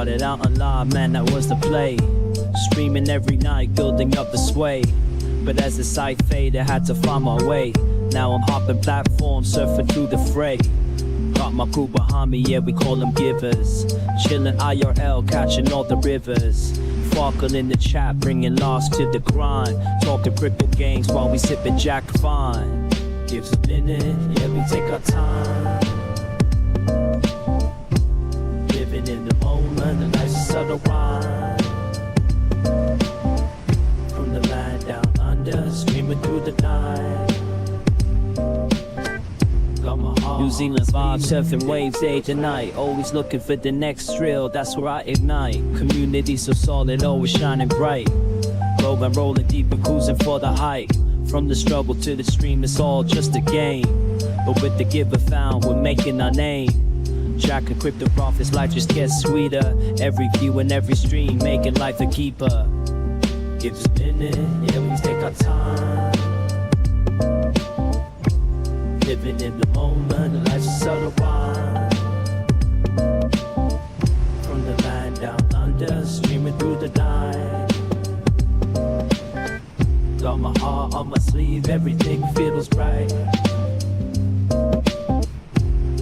Started out on live, man, that was the play. Streaming every night, building up the sway. But as the site faded, I had to find my way. Now I'm hopping platforms, surfing through the fray. Got my crew behind me, yeah, we call them givers. Chillin' IRL, catching all the rivers. Farkle in the chat, bringing loss to the grind. Talking crypto games while we sippin' Jack Fine. Gives a minute, yeah, we take our time. Living in the moment, the life's a subtle rhyme. From the land down under, streaming through the night. New Zealand vibes, surfing waves day to night. Always looking for the next thrill, that's where I ignite. Community so solid, always shining bright. Rolling deep and cruising for the height. From the struggle to the stream, it's all just a game. But with the giver found, we're making our name. Jack and crypto profits, life just gets sweeter. Every view and every stream, making life a keeper. Gives a minute, yeah, we take our time. Living in the moment, life's a subtle rhyme. From the land down under, streaming through the night. Got my heart on my sleeve, everything feels right.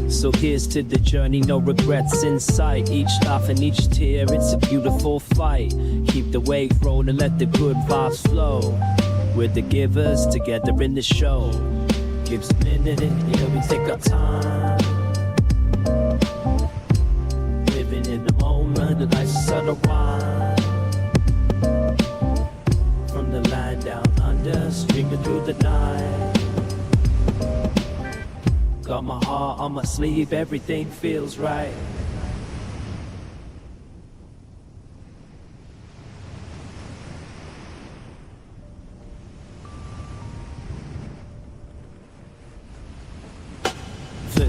So here's to the journey, no regrets in sight. Each laugh and each tear, it's a beautiful fight. Keep the wave rolling, let the good vibes flow. We're the givers, together in the show. Gives a minute, yeah, we take our time. Living in the moment, the life's a subtle rhyme. From the land down under, streaming through the night. Got my heart on my sleeve, everything feels right.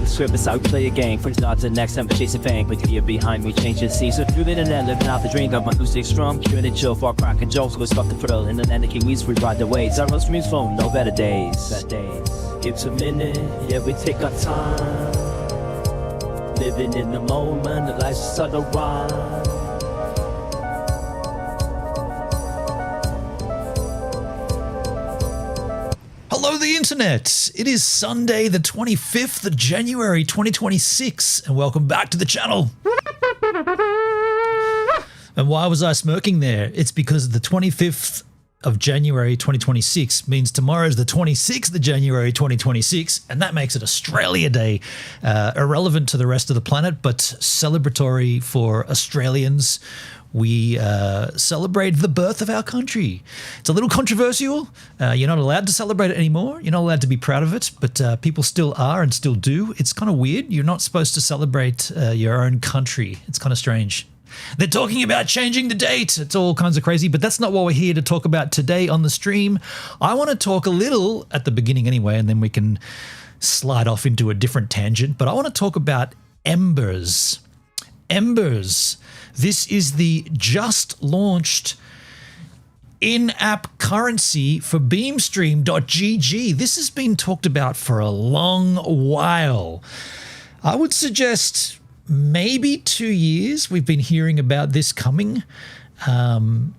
Script how we play a game. First start to the next time, chasing fame. But you're behind me, changing scenes. So through the internet, living out the dream. Got my acoustic strum, curing and chill for cracking jokes. Go stop the thrill. In the land of Kiwis, we ride the waves. Our host streams phone, no better days. Gives a minute, yeah, we take our time. Living in the moment, the life's a subtle rhyme. Hello, the internet. It is Sunday, the 25th of January, 2026, and welcome back to the channel. And why was I smirking there? It's because the 25th of January, 2026 means tomorrow's the 26th of January, 2026, and that makes it Australia Day. Irrelevant to the rest of the planet, but celebratory for Australians. We celebrate the birth of our country. It's a little controversial. You're not allowed to celebrate it anymore. You're not allowed to be proud of it, but people still are and still do. It's kind of weird. You're not supposed to celebrate your own country. It's kind of strange. They're talking about changing the date. It's all kinds of crazy, but that's not what we're here to talk about today on the stream. I want to talk a little at the beginning anyway, and then we can slide off into a different tangent, but I want to talk about Embers. Embers. This is the just launched in-app currency for beamstream.gg. This has been talked about for a long while. I would suggest maybe 2 years we've been hearing about this coming. And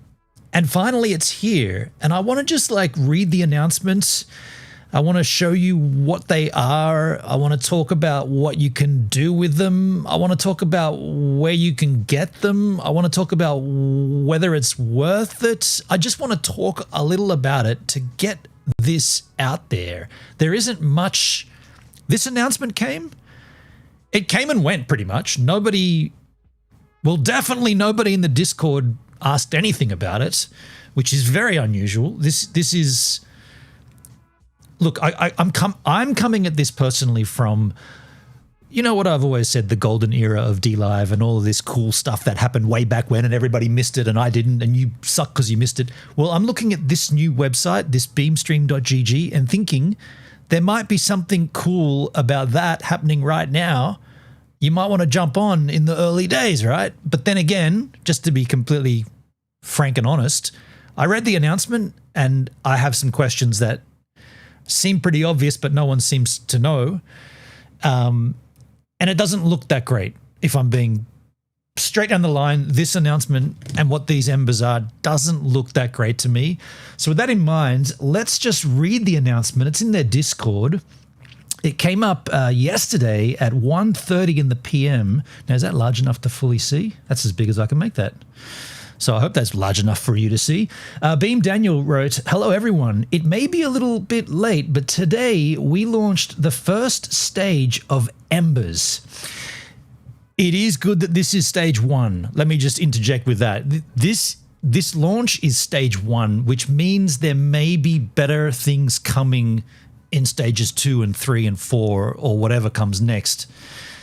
finally it's here. And I want to just read the announcements. I want to show you what they are. I want to talk about what you can do with them. I want to talk about where you can get them. I want to talk about whether it's worth it. I just want to talk a little about it to get this out there. There isn't much. This announcement came. It came and went pretty much. Definitely nobody in the Discord asked anything about it, which is very unusual. This is. Look, I'm coming at this personally from, you know what I've always said, the golden era of DLive and all of this cool stuff that happened way back when and everybody missed it and I didn't and you suck because you missed it. Well, I'm looking at this new website, this beamstream.gg, and thinking there might be something cool about that happening right now. You might want to jump on in the early days, right? But then again, just to be completely frank and honest, I read the announcement and I have some questions that seem pretty obvious, but no one seems to know. And it doesn't look that great, if I'm being straight down the line, this announcement and what these Embers are doesn't look that great to me. So with that in mind, let's just read the announcement. It's in their Discord. It came up yesterday at 1:30 in the PM. Now, is that large enough to fully see? That's as big as I can make that. So I hope that's large enough for you to see. Beam Daniel wrote, "Hello everyone. It may be a little bit late, but today we launched the first stage of Embers. It is good that this is stage 1. Let me just interject with that. This launch is stage 1, which means there may be better things coming in stages 2 and 3 and 4 or whatever comes next.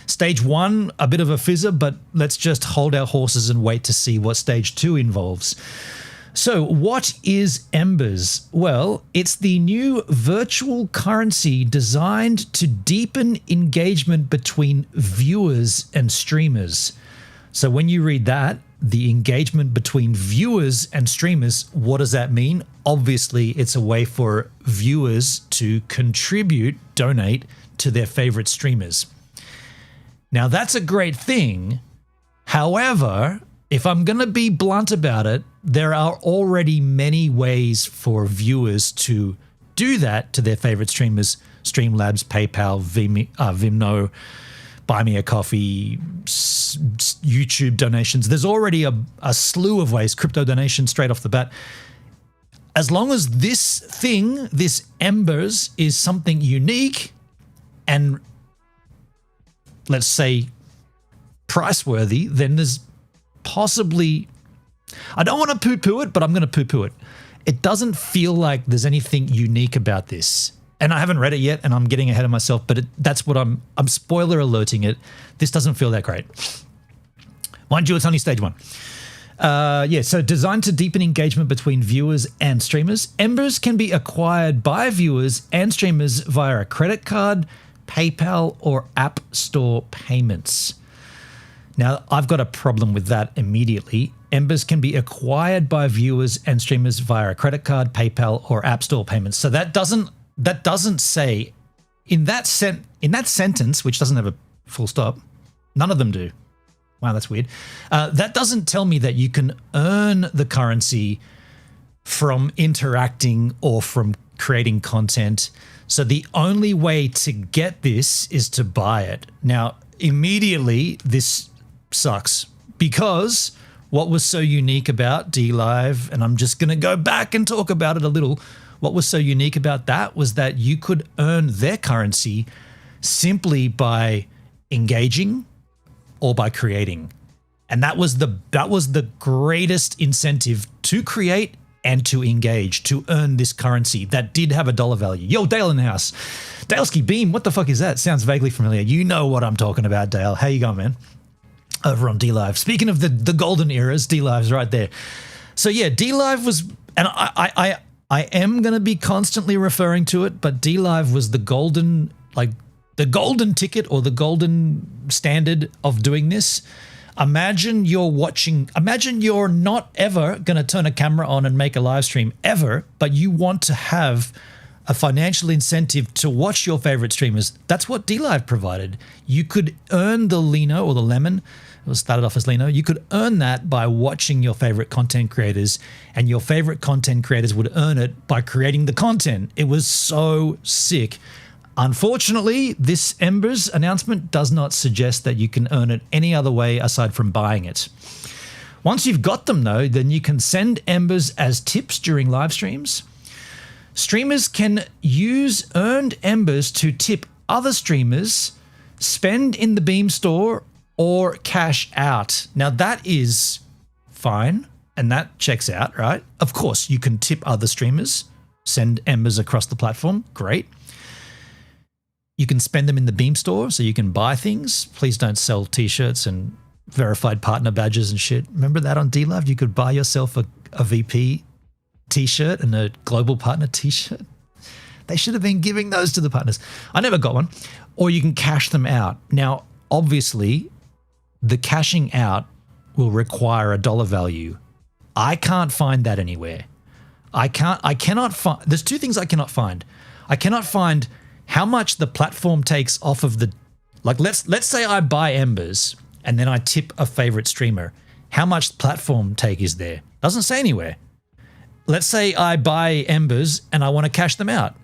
Stage 1, a bit of a fizzer, but let's just hold our horses and wait to see what stage 2 involves. So what is Embers? Well, it's the new virtual currency designed to deepen engagement between viewers and streamers. So when you read that, the engagement between viewers and streamers, what does that mean? Obviously, it's a way for viewers to contribute, donate to their favorite streamers. Now, that's a great thing. However, if I'm going to be blunt about it, there are already many ways for viewers to do that to their favorite streamers: Streamlabs, PayPal, Vimeo, Buy Me a Coffee, YouTube donations. There's already a slew of ways, crypto donations straight off the bat. As long as this thing, this Embers, is something unique and, let's say, price-worthy, then there's possibly... I don't want to poo-poo it, but I'm going to poo-poo it. It doesn't feel like there's anything unique about this. And I haven't read it yet, and I'm getting ahead of myself, but that's what I'm spoiler alerting it. This doesn't feel that great. Mind you, it's only stage 1. So designed to deepen engagement between viewers and streamers, Embers can be acquired by viewers and streamers via a credit card, PayPal, or App Store payments. Now, I've got a problem with that immediately. Embers can be acquired by viewers and streamers via a credit card, PayPal, or App Store payments. So that doesn't say in that sentence, which doesn't have a full stop. None of them do. Wow, that's weird. That doesn't tell me that you can earn the currency from interacting or from creating content. So the only way to get this is to buy it. Now, immediately, this sucks because what was so unique about DLive, and I'm just going to go back and talk about it a little, what was so unique about that was that you could earn their currency simply by engaging or by creating. And that was the greatest incentive to create and to engage, to earn this currency that did have a dollar value. Yo, Dale in the house. Daleski Beam, what the fuck is that? Sounds vaguely familiar. You know what I'm talking about, Dale. How you going, man? Over on DLive. Speaking of the golden eras, DLive's right there. So yeah, DLive was, and I am going to be constantly referring to it, but DLive was the golden ticket or the golden standard of doing this. Imagine you're not ever going to turn a camera on and make a live stream ever, but you want to have a financial incentive to watch your favorite streamers. That's what DLive provided. You could earn the Lino or the Lemon. It was started off as Lino. You could earn that by watching your favorite content creators, and your favorite content creators would earn it by creating the content. It was so sick. Unfortunately, this Embers announcement does not suggest that you can earn it any other way aside from buying it. Once you've got them, though, then you can send Embers as tips during live streams. Streamers can use earned Embers to tip other streamers, spend in the Beam store, or cash out. Now, that is fine, and that checks out, right? Of course, you can tip other streamers, send Embers across the platform. Great. You can spend them in the Beam store, so you can buy things. Please don't sell T-shirts and verified partner badges and shit. Remember that on DLive? You could buy yourself a VP T-shirt and a global partner T-shirt. They should have been giving those to the partners. I never got one. Or you can cash them out. Now, obviously, the cashing out will require a dollar value. I can't find that anywhere. I cannot find, there's two things I cannot find. I cannot find how much the platform takes off of the, like let's say I buy Embers and then I tip a favorite streamer. How much platform take is there? Doesn't say anywhere. Let's say I buy Embers and I want to cash them out.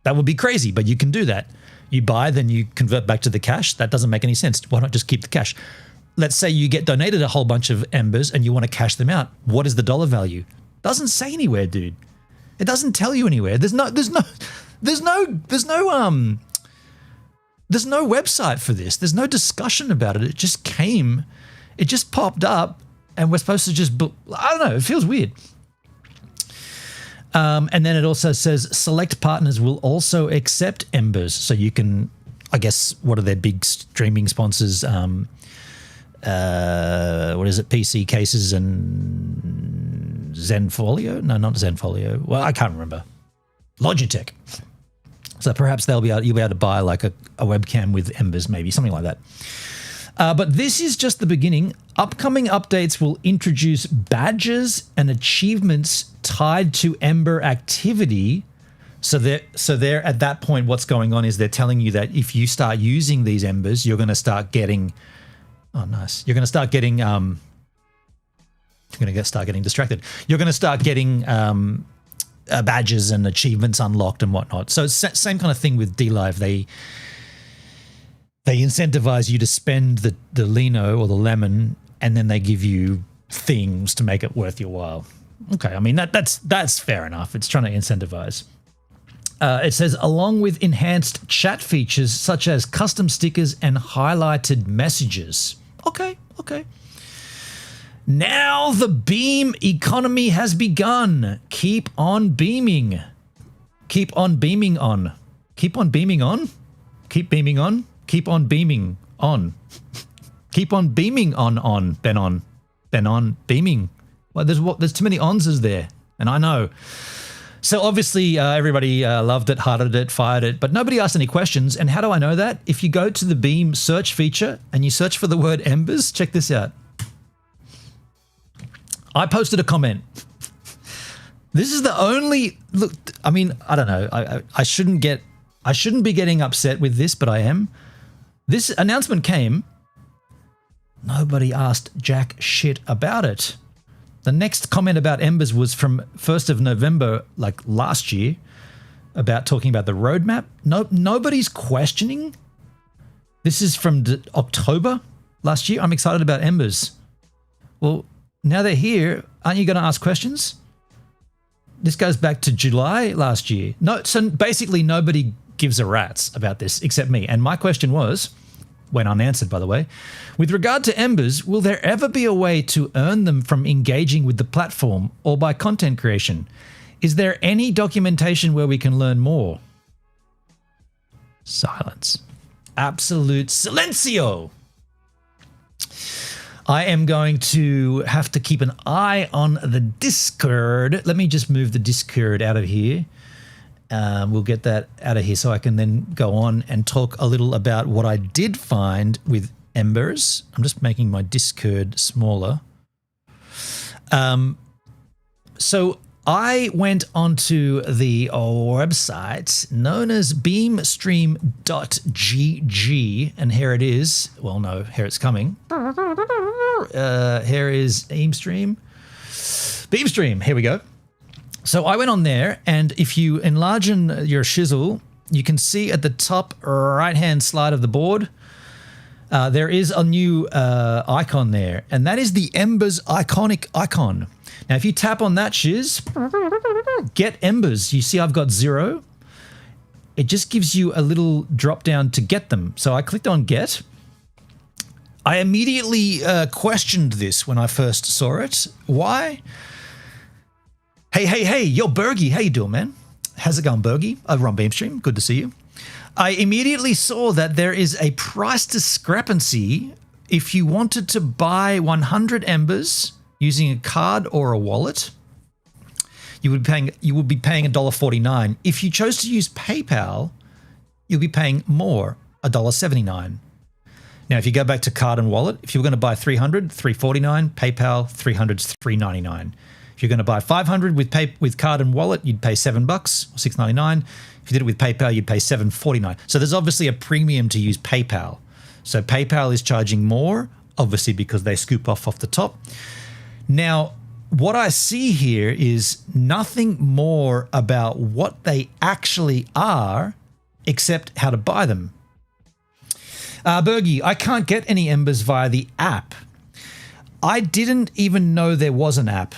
That would be crazy, but you can do that. You buy, then you convert back to the cash. That doesn't make any sense. Why not just keep the cash? Let's say you get donated a whole bunch of Embers and you want to cash them out. What is the dollar value? Doesn't say anywhere, dude. It doesn't tell you anywhere. There's no website for this. There's no discussion about it. It just popped up, and we're supposed to just, I don't know, it feels weird. And then it also says select partners will also accept Embers. So you can, I guess, what are their big streaming sponsors? What is it? PC Cases and Zenfolio? No, not Zenfolio. Well, I can't remember. Logitech. So perhaps you'll be able to buy like a webcam with Embers, maybe something like that. But this is just the beginning. Upcoming updates will introduce badges and achievements tied to Ember activity. So they're at that point, what's going on is they're telling you that if you start using these Embers, you're going to start getting. Oh, nice! You're going to start getting. You're going to start getting distracted. You're going to start getting badges and achievements unlocked and whatnot. So it's same kind of thing with DLive. They incentivize you to spend the Lino or the lemon, and then they give you things to make it worth your while. Okay, I mean that's fair enough. It's trying to incentivize. It says along with enhanced chat features such as custom stickers and highlighted messages. Okay. Now the beam economy has begun. Keep on beaming. Keep on beaming on. Keep on beaming on. Keep beaming on. Keep on beaming on. Keep on beaming on. Ben on beaming. Well, there's too many onses there, and I know. So obviously everybody loved it, hearted it, fired it, but nobody asked any questions. And how do I know that? If you go to the Beam search feature and you search for the word Embers, check this out. I posted a comment. This is the only look. I mean, I don't know. I shouldn't be getting upset with this, but I am. This announcement came. Nobody asked jack shit about it. The next comment about Embers was from 1st of November, like last year, about talking about the roadmap. Nobody's questioning. This is from October last year. I'm excited about Embers. Well, now they're here. Aren't you going to ask questions? This goes back to July last year. No, so basically nobody gives a rat's about this except me. And my question was, went unanswered, by the way. With regard to Embers, will there ever be a way to earn them from engaging with the platform or by content creation? Is there any documentation where we can learn more? Silence. Absolute silencio. I am going to have to keep an eye on the Discord. Let me just move the Discord out of here. We'll get that out of here so I can then go on and talk a little about what I did find with Embers. I'm just making my Discord smaller. So I went onto the website known as beamstream.gg, and here it is. Well, no, here it's coming. Here is Beamstream. Here we go. So I went on there, and if you enlarge your shizzle, you can see at the top right-hand slide of the board, there is a new icon there, and that is the Embers iconic icon. Now, if you tap on that shiz, get Embers. You see I've got 0. It just gives you a little drop down to get them. So I clicked on get. I immediately questioned this when I first saw it. Why? Hey, yo, Bergie, how you doing, man? How's it going, Bergie? Over on Beamstream, good to see you. I immediately saw that there is a price discrepancy if you wanted to buy 100 Embers using a card or a wallet. You would be paying $1.49. If you chose to use PayPal, you'll be paying more, $1.79. Now, if you go back to card and wallet, if you were going to buy 300, $3.49, PayPal, 300 is $3.99. If you're going to buy 500 with card and wallet, you'd pay $7 or $6.99. If you did it with PayPal, you'd pay $7.49. So there's obviously a premium to use PayPal. So PayPal is charging more obviously because they scoop off the top. Now, what I see here is nothing more about what they actually are except how to buy them. Bergie, I can't get any Embers via the app. I didn't even know there was an app.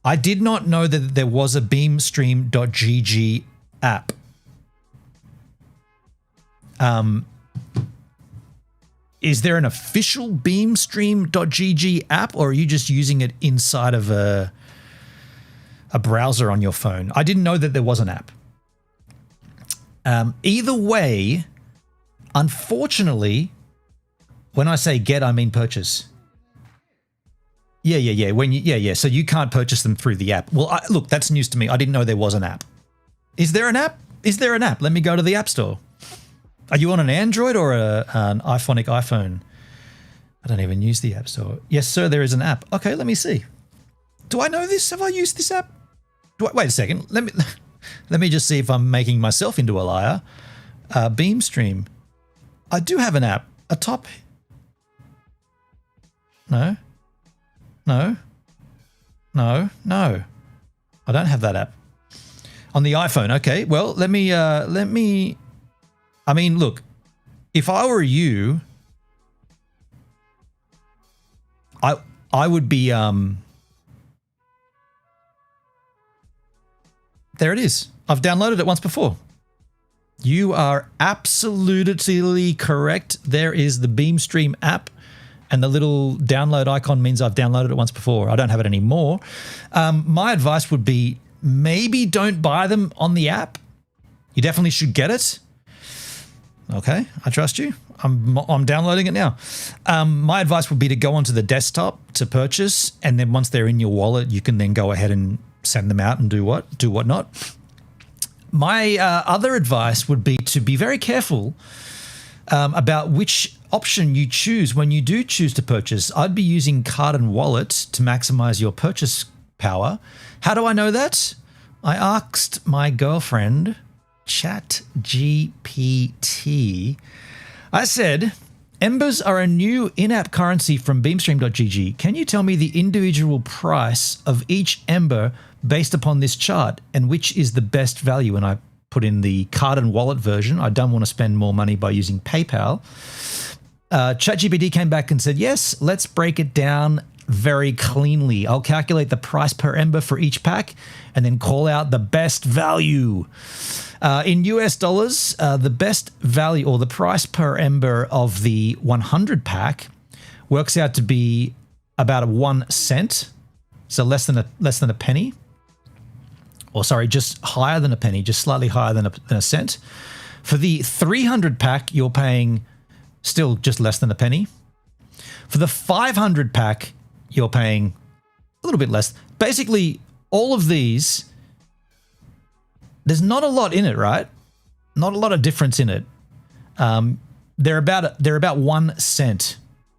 I did not know that there was a beamstream.gg app. Is there an official beamstream.gg app, or are you just using it inside of a browser on your phone? I didn't know that there was an app. Either way, unfortunately, when I say get, I mean purchase. Yeah. So you can't purchase them through the app. Well, look, that's news to me. I didn't know there was an app. Is there an app? Is there an app? Let me go to the App Store. Are you on an Android or an iPhone? I don't even use the App Store. Yes, sir, there is an app. Okay, let me see. Do I know this? Have I used this app? Wait a second. Let me just see if I'm making myself into a liar. Beamstream. I do have an app. A top. No. I don't have that app. On the iPhone. Okay, well, let me I mean, look, if I were you, I would be there it is. I've downloaded it once before. You are absolutely correct. There is the Beamstream app, and the little download icon means I've downloaded it once before. I don't have it anymore. My advice would be maybe don't buy them on the app. You definitely should get it. Okay, I trust you. I'm downloading it now. My advice would be to go onto the desktop to purchase, and then once they're in your wallet, you can then go ahead and send them out and do whatnot. My other advice would be to be very careful about which option you choose when you do choose to purchase. I'd be using card and wallet to maximize your purchase power. How do I know that? I asked my girlfriend, ChatGPT. I said, Embers are a new in-app currency from beamstream.gg. Can you tell me the individual price of each Ember based upon this chart, and which is the best value? And I put in the card and wallet version. I don't want to spend more money by using PayPal. ChatGPT came back and said, yes, let's break it down very cleanly. I'll calculate the price per Ember for each pack and then call out the best value. In US dollars, the best value or the price per Ember of the 100 pack works out to be about 1 cent, so less than a penny. Or sorry, just higher than a penny, just slightly higher than a cent. For the 300 pack, you're paying still just less than a penny. For the 500 pack, you're paying a little bit less. Basically, all of these, there's not a lot in it, right? Not a lot of difference in it. They're about 1 cent.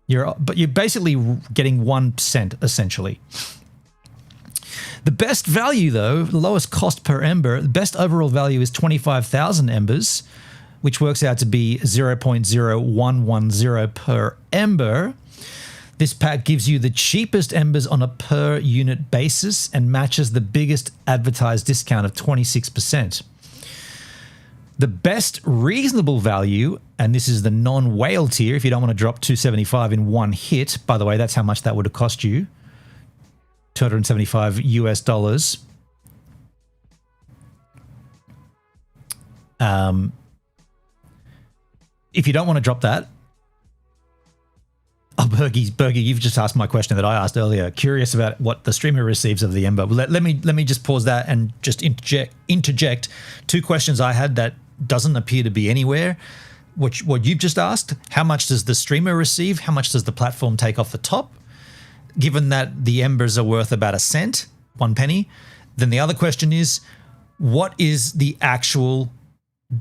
But you're basically getting 1 cent essentially. The best value, though, the lowest cost per Ember, the best overall value is 25,000 Embers, which works out to be 0.0110 per Ember. This pack gives you the cheapest Embers on a per unit basis and matches the biggest advertised discount of 26%. The best reasonable value, and this is the non-whale tier, if you don't want to drop $275 in one hit, by the way, that's how much that would have cost you, $275 US dollars. If you don't want to drop that, Bergie, you've just asked my question that I asked earlier. Curious about what the streamer receives of the Ember. Let me just pause that and just interject 2 questions I had that doesn't appear to be anywhere. What you've just asked: how much does the streamer receive? How much does the platform take off the top? Given that the Embers are worth about 1 cent, 1 penny, then the other question is, what is the actual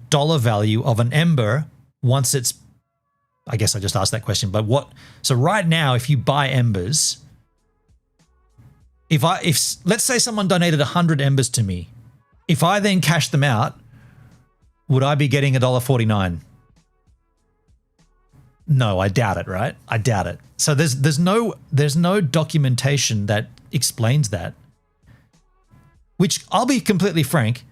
dollar value of an Ember once it's, I guess I just asked that question, but so right now, if you buy Embers, if let's say someone donated 100 Embers to me, if I then cash them out, would I be getting $1.49? No, I doubt it, right? I doubt it. So there's no documentation that explains that. Which, I'll be completely frank,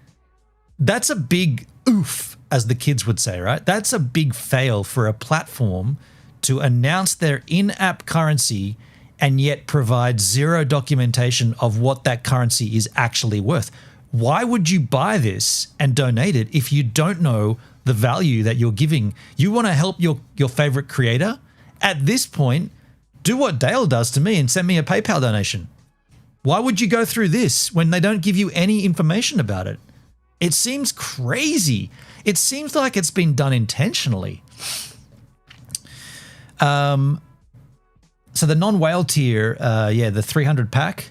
that's a big oof, as the kids would say, right? That's a big fail for a platform to announce their in-app currency and yet provide zero documentation of what that currency is actually worth. Why would you buy this and donate it if you don't know the value that you're giving? You want to help your favorite creator? At this point, do what Dale does to me and send me a PayPal donation. Why would you go through this when they don't give you any information about it? It seems crazy. It seems like it's been done intentionally. So the non-whale tier, the 300 pack.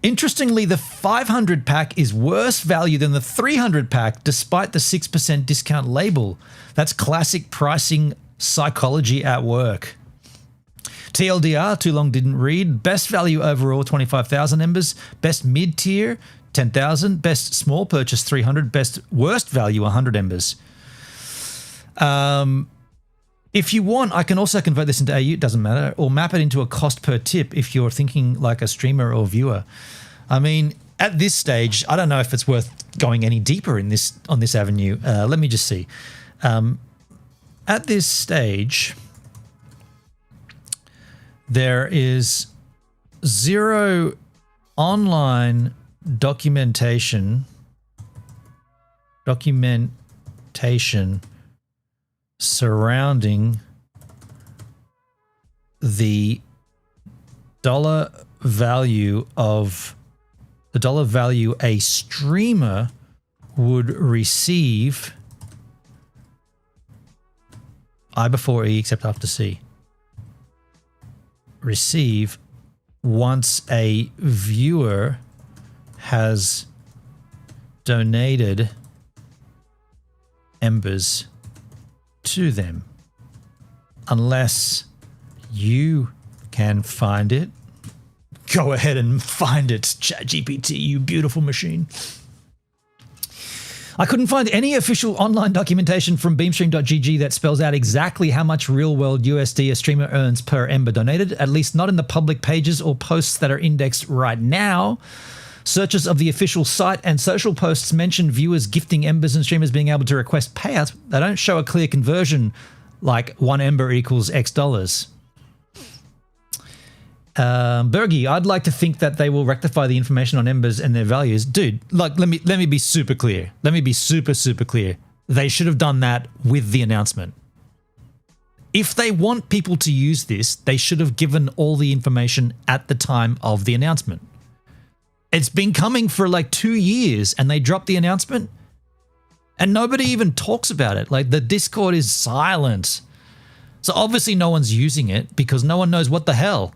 Interestingly, the 500 pack is worse value than the 300 pack despite the 6% discount label. That's classic pricing psychology at work. TLDR, too long didn't read. Best value overall, 25,000 Embers. Best mid-tier, 10,000. Best small purchase, 300. Best worst value, 100 Embers. If you want, I can also convert this into AU, it doesn't matter, or map it into a cost per tip if you're thinking like a streamer or viewer. I mean, at this stage, I don't know if it's worth going any deeper on this avenue. Let me just see. At this stage, there is zero online documentation surrounding the dollar value a streamer would receive I before E except after C. Receive once a viewer has donated Embers to them, unless you can find it. Go ahead and find it, ChatGPT, you beautiful machine. I couldn't find any official online documentation from beamstream.gg that spells out exactly how much real-world USD a streamer earns per Ember donated, at least not in the public pages or posts that are indexed right now. Searches of the official site and social posts mention viewers gifting Embers and streamers being able to request payouts. They don't show a clear conversion like 1 Ember equals X dollars. Bergie, I'd like to think that they will rectify the information on Embers and their values. Dude, like, let me be super clear. Let me be super clear. They should have done that with the announcement. If they want people to use this, they should have given all the information at the time of the announcement. It's been coming for like 2 years and they dropped the announcement and nobody even talks about it. Like, the Discord is silent. So obviously no one's using it because no one knows what the hell.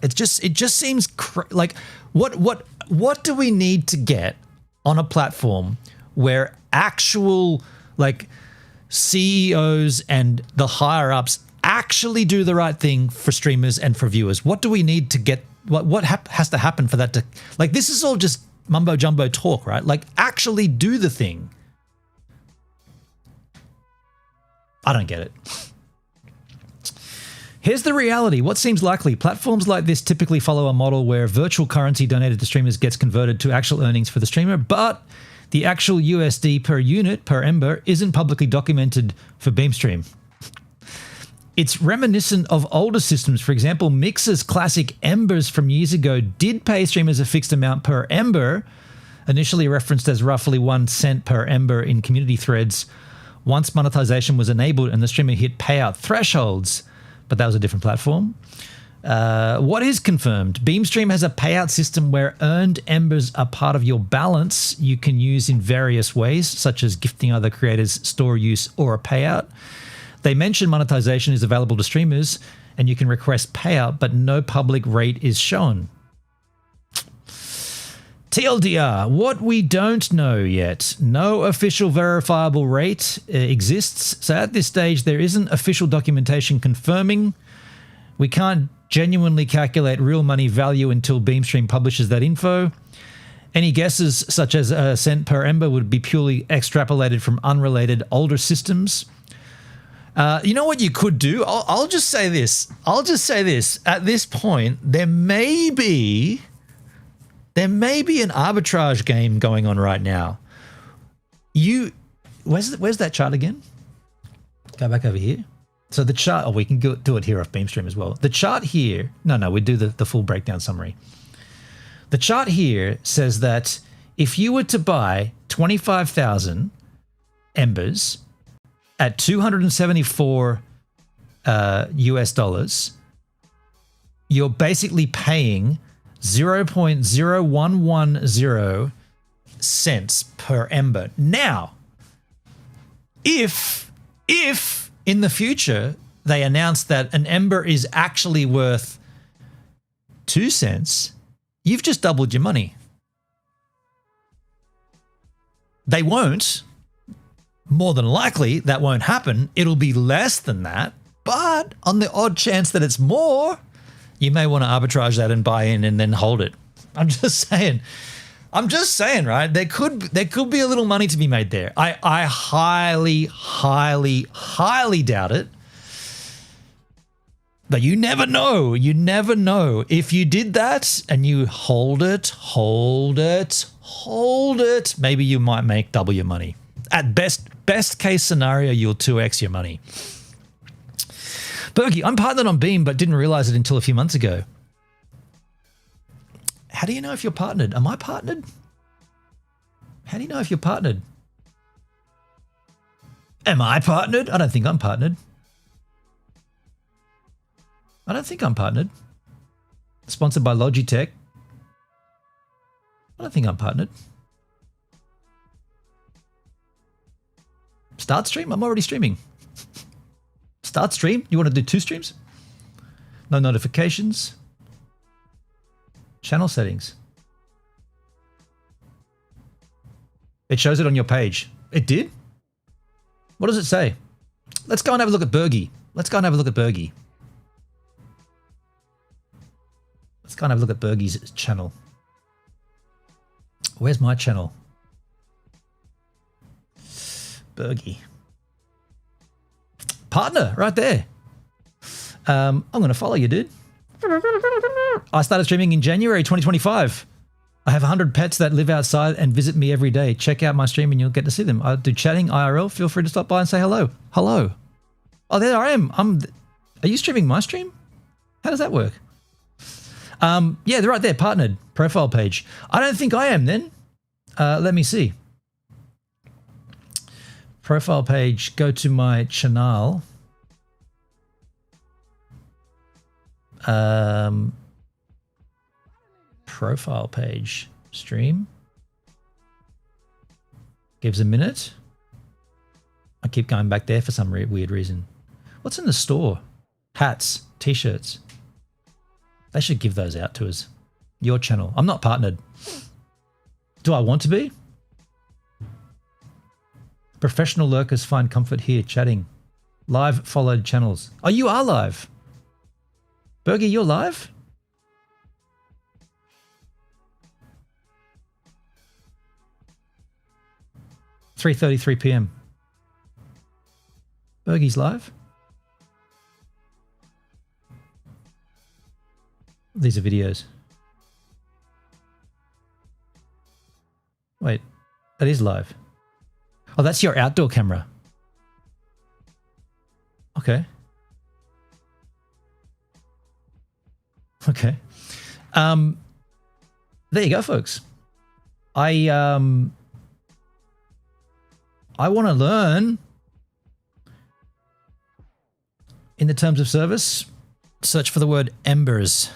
It just seems like what do we need to get on a platform where actual like CEOs and the higher ups actually do the right thing for streamers and for viewers? What do we need to get? What has to happen for that to, like, this is all just mumbo jumbo talk, right? Like, actually do the thing. I don't get it. Here's the reality. What seems likely? Platforms like this typically follow a model where virtual currency donated to streamers gets converted to actual earnings for the streamer, but the actual USD per unit, per Ember, isn't publicly documented for Beamstream. It's reminiscent of older systems. For example, Mixer's classic Embers from years ago did pay streamers a fixed amount per Ember, initially referenced as roughly 1 cent per Ember in community threads. Once monetization was enabled and the streamer hit payout thresholds, but that was a different platform. What is confirmed? Beamstream has a payout system where earned Embers are part of your balance you can use in various ways, such as gifting other creators, store use, or a payout. They mention monetization is available to streamers and you can request payout, but no public rate is shown. TLDR, what we don't know yet. No official verifiable rate exists. So at this stage, there isn't official documentation confirming. We can't genuinely calculate real money value until Beamstream publishes that info. Any guesses, such as a cent per Ember, would be purely extrapolated from unrelated older systems. You know what you could do? I'll just say this. At this point, there may be an arbitrage game going on right now. Where's that chart again? Go back over here. So the chart, we can do it here off Beamstream as well. The chart here, no, we do the full breakdown summary. The chart here says that if you were to buy 25,000 Embers at 274 US dollars, you're basically paying 0.0110 cents per Ember. Now, if in the future they announce that an Ember is actually worth 2 cents, you've just doubled your money. They won't. More than likely, that won't happen. It'll be less than that. But on the odd chance that it's more, you may want to arbitrage that and buy in and then hold it. I'm just saying, right? There could be a little money to be made there. I highly, highly, highly doubt it. But you never know. You never know. If you did that and you hold it, maybe you might make double your money. At best case scenario, you'll 2x your money. Bergie, I'm partnered on Beam, but didn't realize it until a few months ago. How do you know if you're partnered? Am I partnered? How do you know if you're partnered? Am I partnered? I don't think I'm partnered. Sponsored by Logitech. I don't think I'm partnered. Start stream? I'm already streaming. Start stream? You want to do 2 streams? No notifications. Channel settings. It shows it on your page. It did? What does it say? Let's go and have a look at Bergie. Let's go and have a look at Bergie's channel. Where's my channel? Bergie. Partner, right there. I'm going to follow you, dude. I started streaming in January 2025. I have 100 pets that live outside and visit me every day. Check out my stream and you'll get to see them. I do chatting IRL. Feel free to stop by and say hello. Hello. Oh, there I am. Are you streaming my stream? How does that work? Yeah, they're right there. Partnered. Profile page. I don't think I am then. Let me see. Profile page. Go to my channel. Profile page. Stream. Gives a minute. I keep going back there for some weird reason. What's in the store? Hats. T-shirts. They should give those out to us. Your channel. I'm not partnered. Do I want to be? Professional lurkers find comfort here. Chatting. Live followed channels. Oh, you are live. Bergie, you're live? $3:33 p.m. Bergie's live. These are videos. Wait, that is live. Oh, that's your outdoor camera. Okay. Okay. There you go, folks. I want to learn in the terms of service. Search for the word Embers.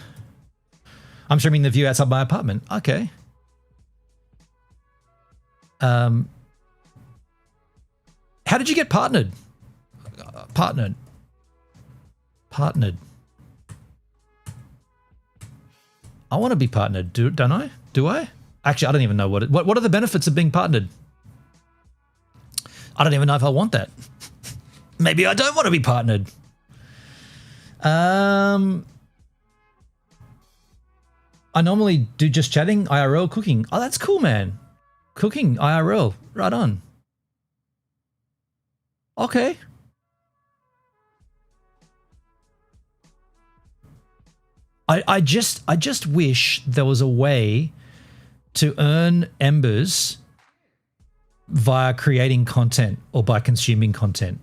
I'm streaming the view outside my apartment. Okay. How did you get partnered? Partnered. I want to be partnered, don't I? Do I? Actually, I don't even know what are the benefits of being partnered? I don't even know if I want that. Maybe I don't want to be partnered. I normally do just chatting, IRL, cooking. Oh, that's cool, man. Cooking, IRL, right on. Okay. I just wish there was a way to earn Embers via creating content or by consuming content.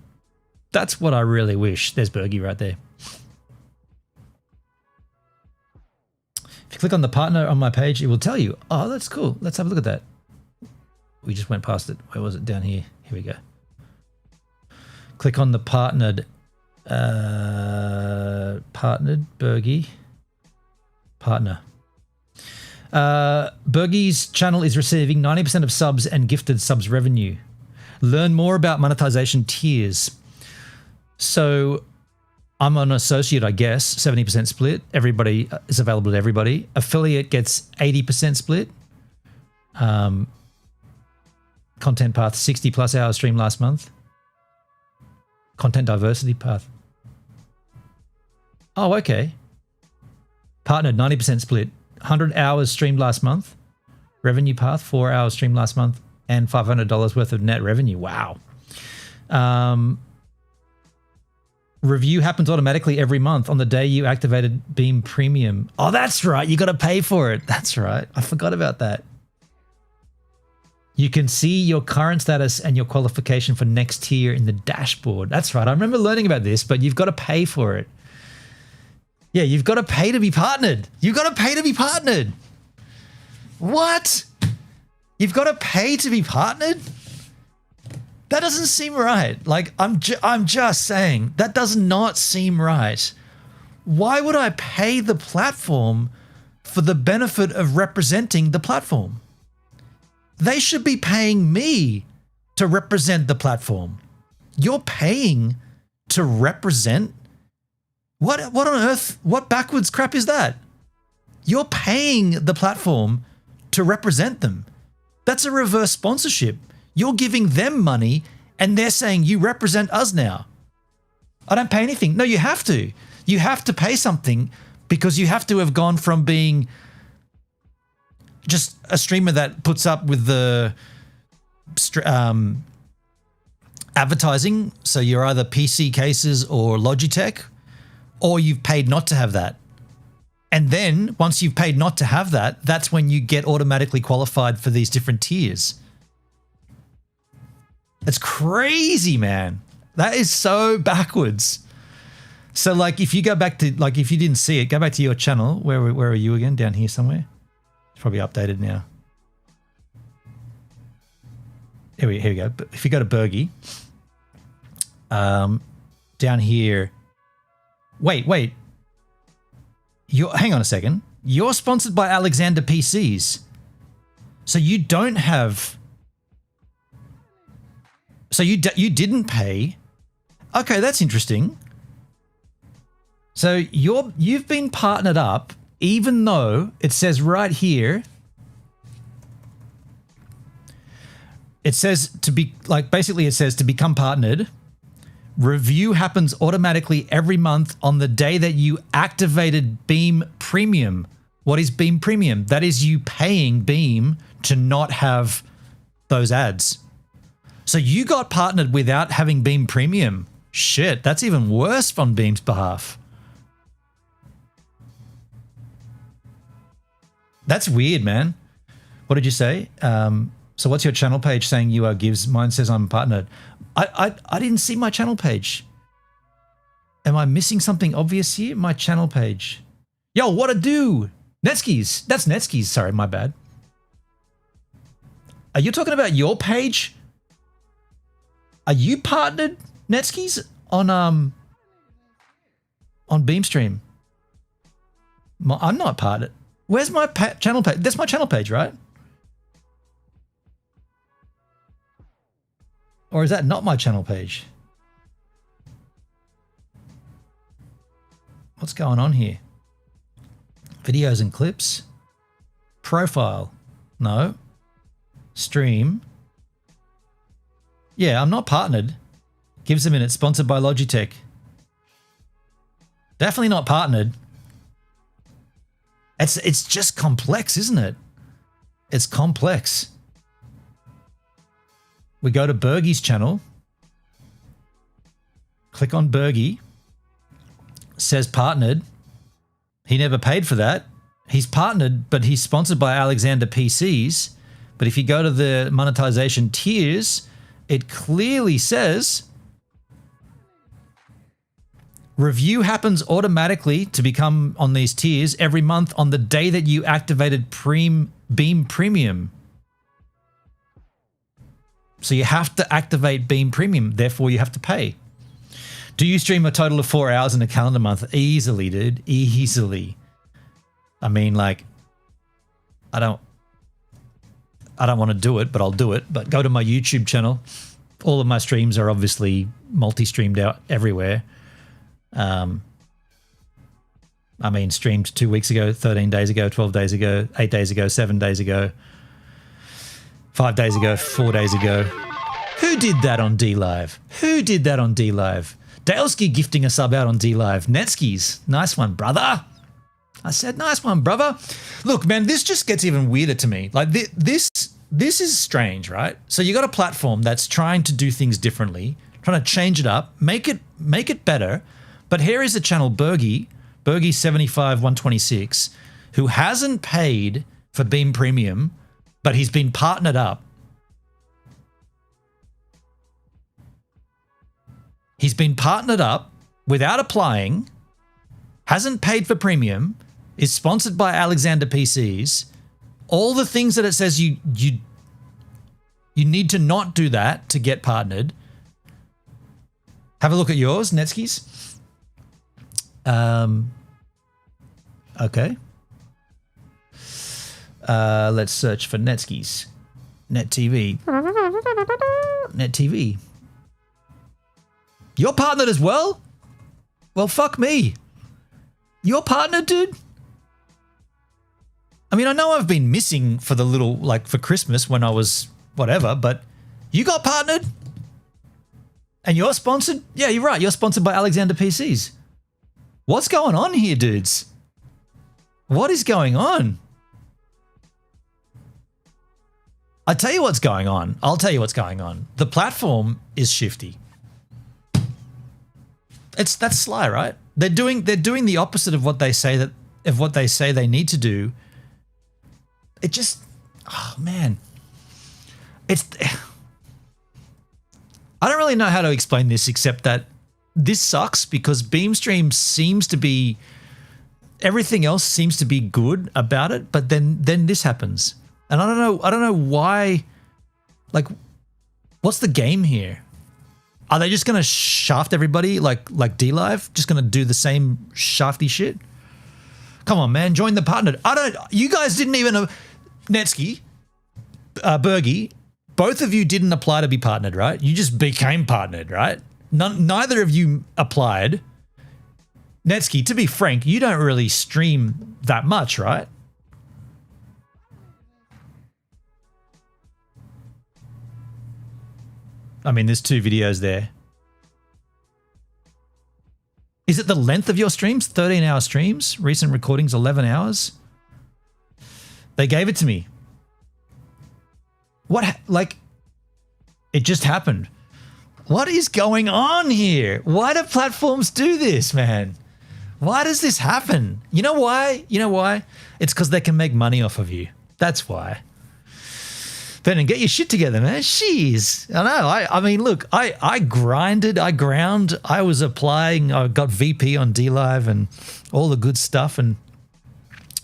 That's what I really wish. There's Bergie right there. If you click on the partner on my page, it will tell you. Oh, that's cool. Let's have a look at that. We just went past it. Where was it? Down here. Here we go. Click on the partnered Bergie. Partner. Bergie's channel is receiving 90% of subs and gifted subs revenue. Learn more about monetization tiers. So I'm an associate, I guess, 70% split. Everybody is available to everybody. Affiliate gets 80% split. Content path, 60 plus hours stream last month. Content diversity path. Oh, okay. Partnered, 90% split. 100 hours streamed last month. Revenue path, 4 hours streamed last month. And $500 worth of net revenue. Wow. Review happens automatically every month on the day you activated Beam Premium. Oh, that's right. You got to pay for it. That's right. I forgot about that. You can see your current status and your qualification for next tier in the dashboard. That's right. I remember learning about this, but you've got to pay for it. Yeah, you've got to pay to be partnered. You've got to pay to be partnered. What? You've got to pay to be partnered? That doesn't seem right. Like, I'm just saying, that does not seem right. Why would I pay the platform for the benefit of representing the platform? They should be paying me to represent the platform. You're paying to represent? What on earth? What backwards crap is that? You're paying the platform to represent them. That's a reverse sponsorship. You're giving them money and they're saying you represent us now. I don't pay anything. No, you have to. You have to pay something because you have to have gone from being just a streamer that puts up with the advertising. So you're either PC cases or Logitech, or you've paid not to have that. And then once you've paid not to have that, that's when you get automatically qualified for these different tiers. It's crazy, man. That is so backwards. So like if you go back to, like if you didn't see it, go back to your channel. Where are you again? Down here somewhere? It's probably updated now. Here we go. If you go to Bergie, down here. Wait. Hang on a second. You're sponsored by Alexander PCs. So you don't have. So you didn't pay. Okay, that's interesting. So you've been partnered up, even though it says right here. It says to be like, basically it says to become partnered. Review happens automatically every month on the day that you activated Beam Premium. What is Beam Premium? That is you paying Beam to not have those ads. So you got partnered without having Beam Premium. Shit, that's even worse on Beam's behalf. That's weird, man. What did you say? So what's your channel page saying you are gives? Mine says I'm partnered. I didn't see my channel page. Am I missing something obvious here? My channel page. Yo, what a do? Netskis. That's Netskis. Sorry, my bad. Are you talking about your page? Are you partnered, Netskis, on Beamstream? I'm not partnered. Where's my channel page? That's my channel page, right? Or is that not my channel page? What's going on here? Videos and clips. Profile. No. Stream. Yeah, I'm not partnered. Gives a minute. Sponsored by Logitech. Definitely not partnered. It's just complex, isn't it? It's complex. We go to Bergie's channel. Click on Bergie. Says partnered. He never paid for that. He's partnered, but he's sponsored by Alexander PCs. But if you go to the monetization tiers, it clearly says review happens automatically to become on these tiers every month on the day that you activated Beam Premium. So you have to activate Beam Premium, therefore you have to pay. Do you stream a total of 4 hours in a calendar month? Easily, dude. Easily. I mean, like, I don't want to do it, but I'll do it. But go to my YouTube channel. All of my streams are obviously multi-streamed out everywhere. I mean, streamed 2 weeks ago, 13 days ago, 12 days ago, 8 days ago, 7 days ago, 5 days ago, 4 days ago. Who did that on D-Live? Who did that on D-Live? Daleski gifting a sub out on D-Live. Netskis, nice one, brother. I said, nice one, brother. Look, man, this just gets even weirder to me. Like this is strange, right? So you got a platform that's trying to do things differently, trying to change it up, make it better. But here is a channel, Bergie75126, who hasn't paid for Beam Premium, but he's been partnered up. He's been partnered up without applying, hasn't paid for premium, is sponsored by Alexander PCs. All the things that it says you need to not do that to get partnered. Have a look at yours, Netskis. Okay. Let's search for Netskis. Net TV. Net TV. You're partnered as well? Well, fuck me. You're partnered, dude? I mean, I know I've been missing for the little, like, for Christmas when I was whatever, but you got partnered? And you're sponsored? Yeah, you're right. You're sponsored by Alexander PCs. What's going on here, dudes? What is going on? I'll tell you what's going on. The platform is shifty. That's sly, right? They're doing the opposite of what they say they need to do. It just, oh man, I don't really know how to explain this except that this sucks because Beamstream seems to be, everything else seems to be good about it, but then this happens, and I don't know why. Like, what's the game here? Are they just going to shaft everybody like D-Live? Just going to do the same shafty shit? Come on, man. Join the partner. You guys didn't even... Netsky, Bergie, both of you didn't apply to be partnered, right? You just became partnered, right? Neither of you applied. Netsky, to be frank, you don't really stream that much, right? I mean, there's 2 videos there. Is it the length of your streams? 13-hour streams? Recent recordings, 11 hours? They gave it to me. What? Like, it just happened. What is going on here? Why do platforms do this, man? Why does this happen? You know why? It's because they can make money off of you. That's why. Then get your shit together, man. Jeez. I know. I mean, look, I grinded, I ground, I was applying, I got VP on D-Live and all the good stuff. And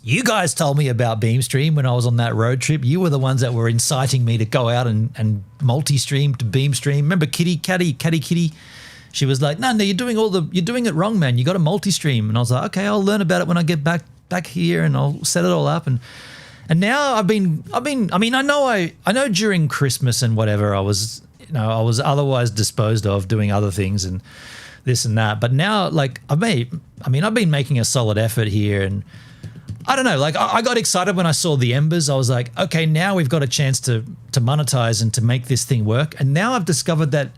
you guys told me about Beamstream when I was on that road trip. You were the ones that were inciting me to go out and multi-stream to Beamstream. Remember Kitty? She was like, no, you're doing it wrong, man. You got to multi-stream. And I was like, okay, I'll learn about it when I get back here and I'll set it all up. And now I know during Christmas and whatever I was otherwise disposed of doing other things and this and that. But now, like, I've been making a solid effort here, and I don't know, like, I got excited when I saw the Embers. I was like, okay, now we've got a chance to monetize and to make this thing work. And now I've discovered that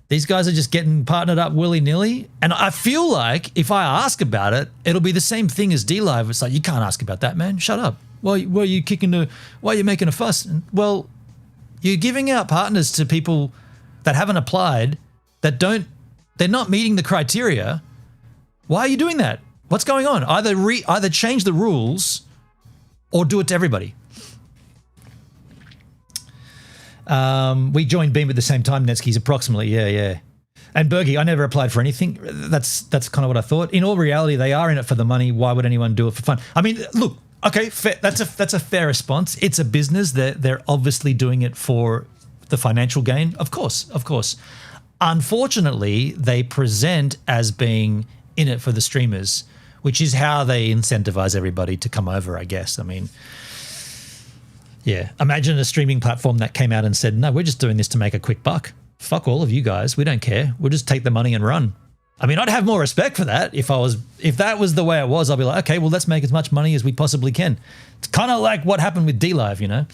these guys are just getting partnered up willy-nilly. And I feel like if I ask about it, it'll be the same thing as D-Live. It's like, you can't ask about that, man. Shut up. Why are you making a fuss? Well, you're giving out partners to people that haven't applied, they're not meeting the criteria. Why are you doing that? What's going on? Either change the rules or do it to everybody. We joined Beam at the same time, Netskis, approximately. Yeah. And Bergie, I never applied for anything. That's kind of what I thought. In all reality, they are in it for the money. Why would anyone do it for fun? I mean, look, okay, fair, that's a fair response. It's a business. They're obviously doing it for the financial gain. Of course. Unfortunately, they present as being in it for the streamers, which is how they incentivize everybody to come over, I guess. I mean, yeah. Imagine a streaming platform that came out and said, no, we're just doing this to make a quick buck. Fuck all of you guys. We don't care. We'll just take the money and run. I mean, I'd have more respect for that if that was the way it was. I'd be like, okay, well, let's make as much money as we possibly can. It's kind of like what happened with DLive, you know?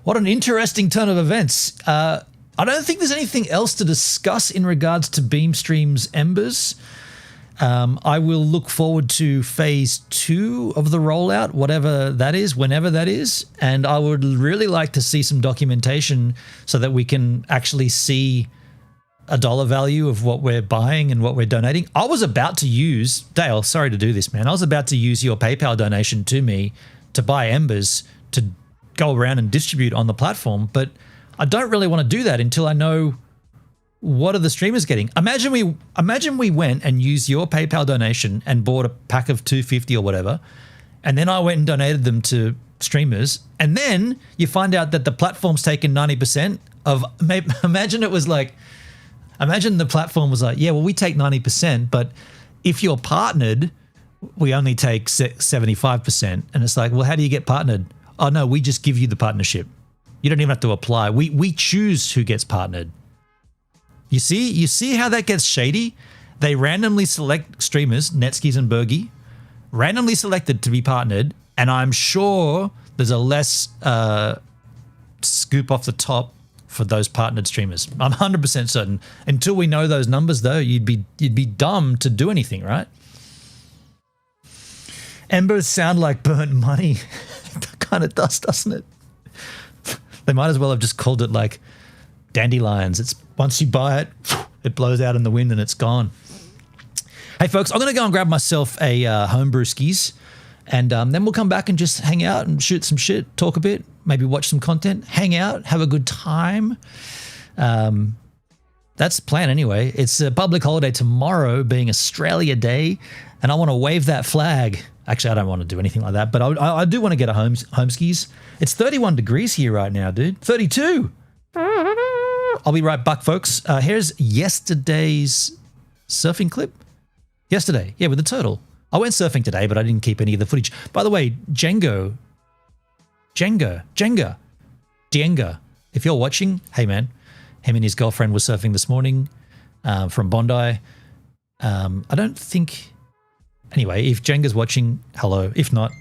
What an interesting turn of events. I don't think there's anything else to discuss in regards to Beamstream's Embers. I will look forward to phase 2 of the rollout, whatever that is, whenever that is. And I would really like to see some documentation so that we can actually see a dollar value of what we're buying and what we're donating. I was about to use, Dale, sorry to do this, man. I was about to use your PayPal donation to me to buy Embers to go around and distribute on the platform. But I don't really want to do that until I know what are the streamers getting. Imagine we went and used your PayPal donation and bought a pack of 250 or whatever, and then I went and donated them to streamers, and then you find out that the platform's taken 90% of. Imagine the platform was like, yeah, well, we take 90%, but if you're partnered, we only take 75%. And it's like, well, how do you get partnered? Oh no, we just give you the partnership. You don't even have to apply. We choose who gets partnered. You see how that gets shady? They randomly select streamers, Netskis and Bergie, randomly selected to be partnered, and I'm sure there's a less scoop off the top for those partnered streamers. I'm 100% certain. Until we know those numbers, though, you'd be dumb to do anything, right? Embers sound like burnt money. That kind of does, doesn't it? They might as well have just called it like dandelions. It's once you buy it, it blows out in the wind and it's gone. Hey folks, I'm going to go and grab myself a homebrew skis, and then we'll come back and just hang out and shoot some shit, talk a bit, maybe watch some content, hang out, have a good time. That's the plan anyway. It's a public holiday tomorrow, being Australia Day, and I want to wave that flag. Actually, I don't want to do anything like that, but I do want to get a home skis. It's 31 degrees here right now, dude. 32. I'll be right back, folks. Here's yesterday's surfing clip. Yesterday, yeah, with the turtle. I went surfing today, but I didn't keep any of the footage. By the way, Jenga. If you're watching, hey man, him and his girlfriend were surfing this morning from Bondi. I don't think. Anyway, if Jenga's watching, hello. If not,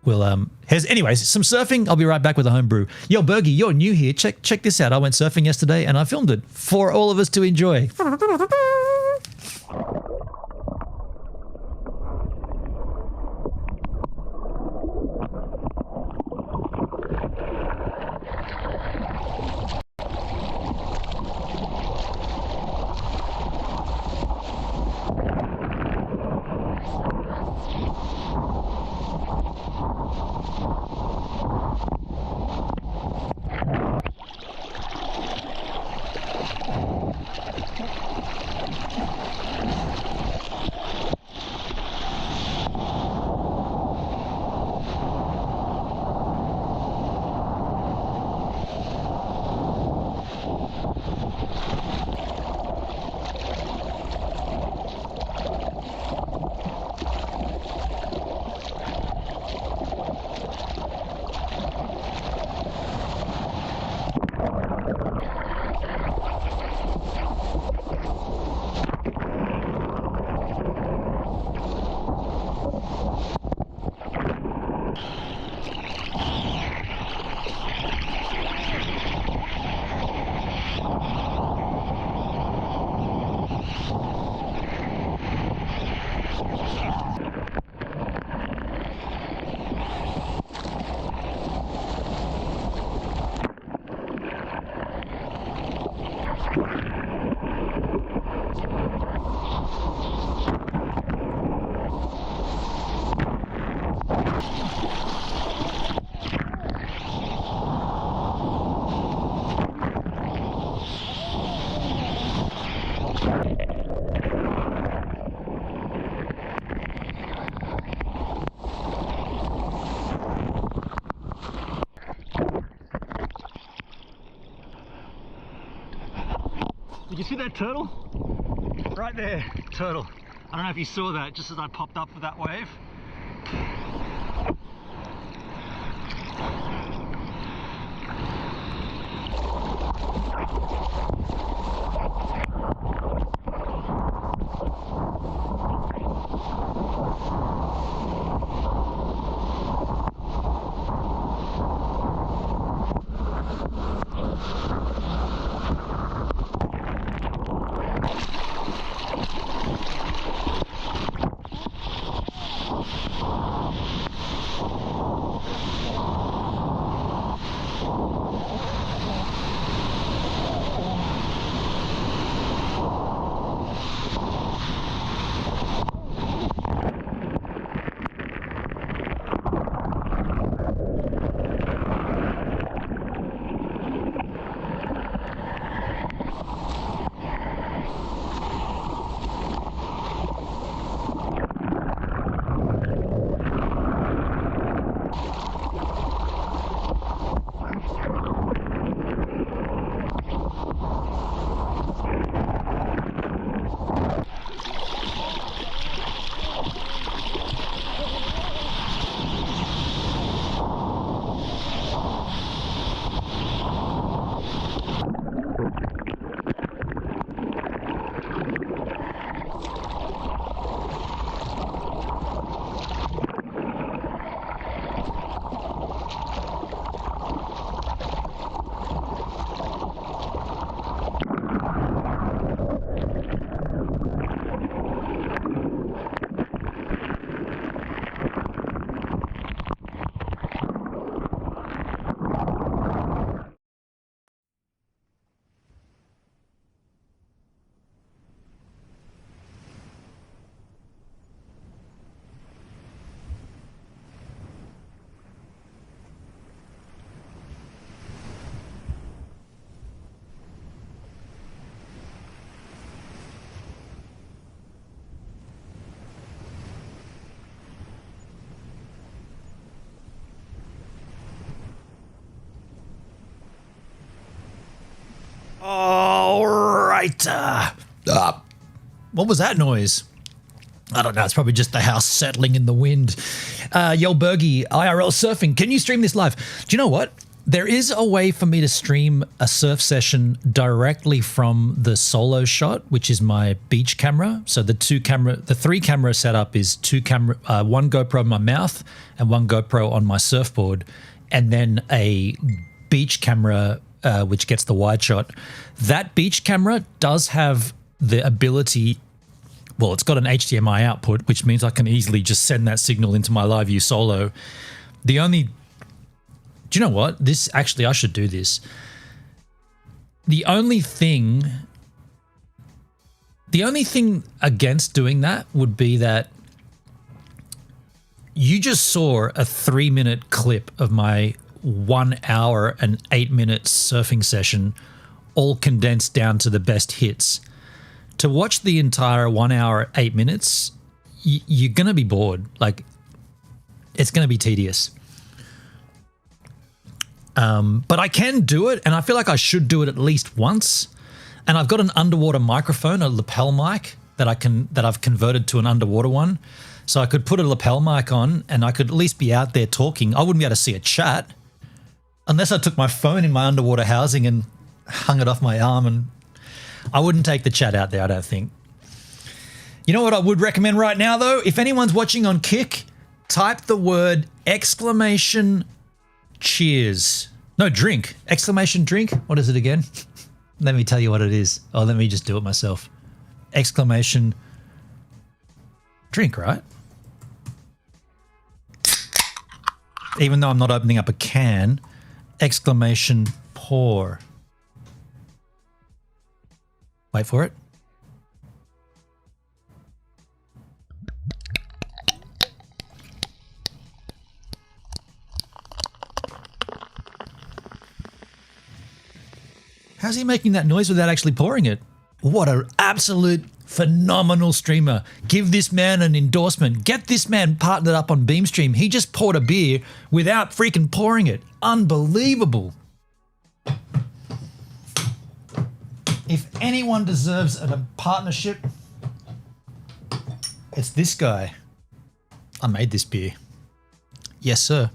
we'll anyways, some surfing. I'll be right back with a homebrew. Yo, Bergie, you're new here. Check this out. I went surfing yesterday and I filmed it for all of us to enjoy. Did you see that turtle? Right there, turtle. I don't know if you saw that just as I popped up with that wave. All right. What was that noise? I don't know. It's probably just the house settling in the wind. Yo, Bergie, IRL surfing. Can you stream this live? Do you know what? There is a way for me to stream a surf session directly from the solo shot, which is my beach camera. So the 3-camera setup is one GoPro on my mouth and one GoPro on my surfboard, and then a beach camera which gets the wide shot. That beach camera does have the ability, well, it's got an HDMI output, which means I can easily just send that signal into my live view solo. Do you know what? I should do this. The only thing against doing that would be that you just saw a 3-minute clip of my 1 hour and 8 minute surfing session, all condensed down to the best hits. To watch the entire 1 hour, 8 minutes, you're going to be bored. Like, it's going to be tedious. But I can do it, and I feel like I should do it at least once. And I've got an underwater microphone, a lapel mic that I've converted to an underwater one. So I could put a lapel mic on, and I could at least be out there talking. I wouldn't be able to see a chat unless I took my phone in my underwater housing and hung it off my arm, and I wouldn't take the chat out there, I don't think. You know what I would recommend right now, though? If anyone's watching on Kick, type the word !cheers. No, drink. ! Drink. What is it again? Let me tell you what it is. Oh, let me just do it myself. ! Drink, right? Even though I'm not opening up a can. ! Pour. Wait for it. How's he making that noise without actually pouring it? What an absolute phenomenal streamer. Give this man an endorsement. Get this man partnered up on Beamstream. He just poured a beer without freaking pouring it. Unbelievable. If anyone deserves a partnership, it's this guy. I made this beer. Yes, sir.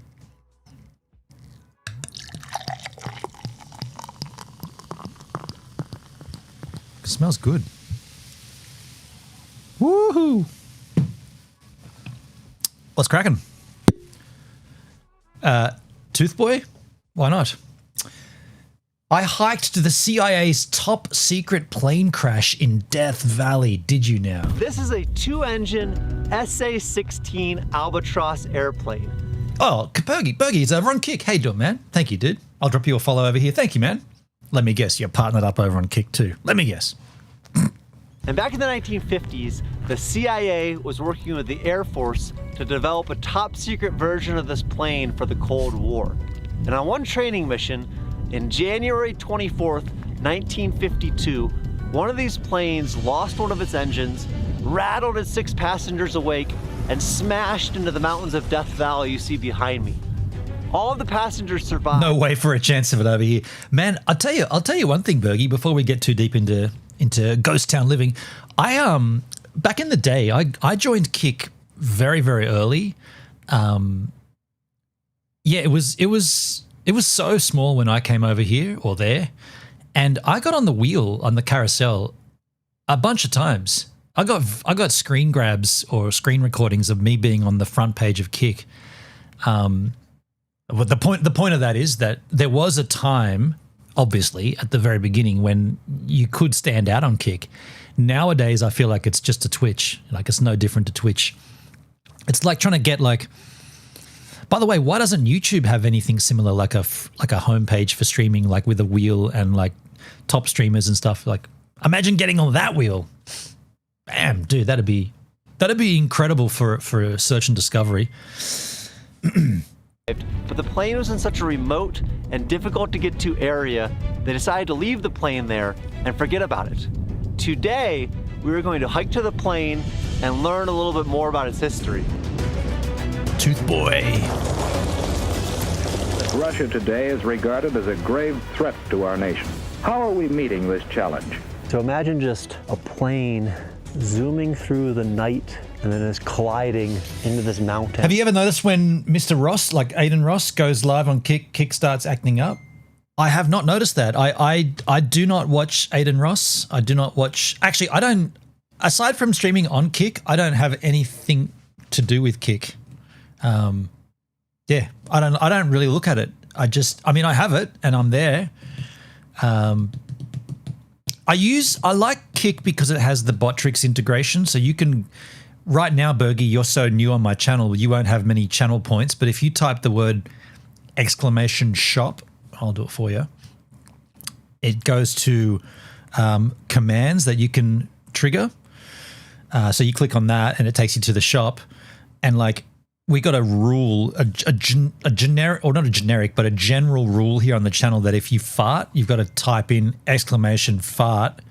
It smells good. Woohoo! What's cracking? Tooth Boy? Why not? I hiked to the CIA's top secret plane crash in Death Valley. Did you now? This is a 2-engine SA-16 Albatross airplane. Oh, Bergie, it's over on Kick. Hey, doing, man? Thank you, dude. I'll drop you a follow over here. Thank you, man. Let me guess, you're partnered up over on Kick too. Let me guess. And back in the 1950s, the CIA was working with the Air Force to develop a top secret version of this plane for the Cold War. And on one training mission, in January 24th, 1952, one of these planes lost one of its engines, rattled its 6 passengers awake, and smashed into the mountains of Death Valley you see behind me. All of the passengers survived. No way for a chance of it over here. Man, I'll tell you one thing, Bergie, before we get too deep into ghost town living. Back in the day, I joined Kick very, very early. It was so small when I came over here or there, and I got on the wheel on the carousel a bunch of times. I got screen grabs or screen recordings of me being on the front page of Kick. But the point of that is that there was a time, obviously, at the very beginning when you could stand out on Kick. Nowadays, I feel like it's just a Twitch. Like, it's no different to Twitch. It's like trying to get like. By the way, why doesn't YouTube have anything similar, like a homepage for streaming, like with a wheel and like top streamers and stuff? Like, imagine getting on that wheel. Bam, dude, that'd be incredible for search and discovery. But the plane was in such a remote and difficult to get to area, they decided to leave the plane there and forget about it. Today, we are going to hike to the plane and learn a little bit more about its history. Tooth Boy. Russia today is regarded as a grave threat to our nation. How are we meeting this challenge? So imagine just a plane zooming through the night and then it's colliding into this mountain. Have you ever noticed when Mr. Ross, like Aiden Ross, goes live on Kick starts acting up? I have not noticed that. I do not watch Aiden Ross. I do not watch. Actually, I don't. Aside from streaming on Kick, I don't have anything to do with Kick. Yeah, I don't really look at it. I mean, I have it and I'm there. I like Kick because it has the Botrix integration. So you can, right now, Bergie, you're so new on my channel, you won't have many channel points. But if you type the word !shop, I'll do it for you. It goes to commands that you can trigger. So you click on that and it takes you to the shop. And like, we got a rule, a generic, or not a generic, but a general rule here on the channel that if you fart, you've got to type in !fart.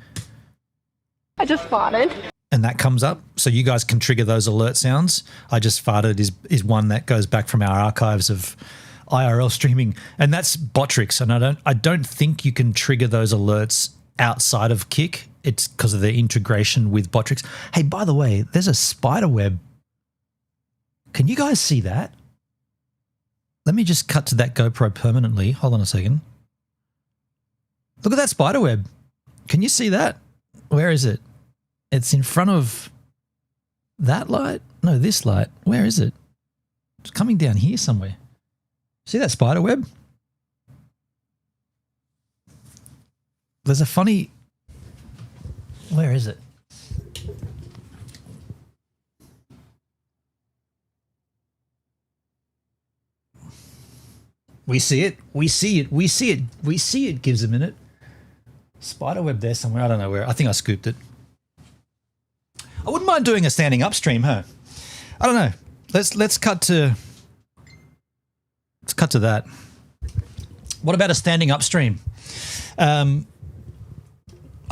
I just farted. And that comes up. So you guys can trigger those alert sounds. I just farted is one that goes back from our archives of IRL streaming. And that's Botrix. And I don't think you can trigger those alerts outside of Kick. It's because of the integration with Botrix. Hey, by the way, there's a spider web. Can you guys see that? Let me just cut to that GoPro permanently. Hold on a second. Look at that spider web. Can you see that? Where is it? It's in front of that light? No, this light. Where is it? It's coming down here somewhere. See that spider web? There's a funny... Where is it? We see it. We see it. We see it. We see it. Gives a minute. Spiderweb there somewhere. I don't know where. I think I scooped it. I wouldn't mind doing a standing up stream, huh? I don't know. Let's cut to that. What about a standing up stream? I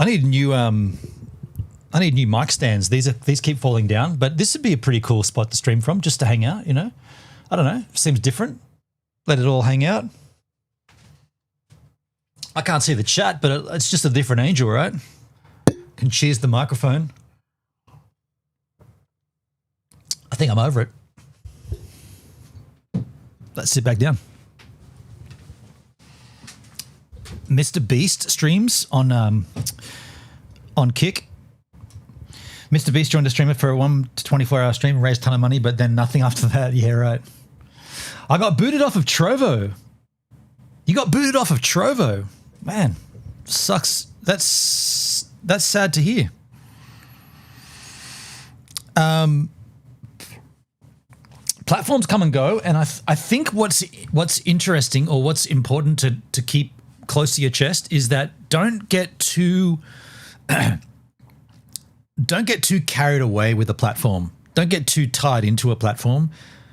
need new mic stands. These keep falling down, but this would be a pretty cool spot to stream from, just to hang out, you know? I don't know. Seems different. Let it all hang out. I can't see the chat, but it's just a different angel, right? Can cheers the microphone. I think I'm over it. Let's sit back down. Mr. Beast streams on Kick. Mr. Beast joined a streamer for a 1 to 24 hour stream, raised a ton of money, but then nothing after that. Yeah, right. I got booted off of Trovo. You got booted off of Trovo. Man, sucks. That's sad to hear. Platforms come and go, and I think what's interesting or what's important to keep close to your chest is that don't get too carried away with a platform. Don't get too tied into a platform,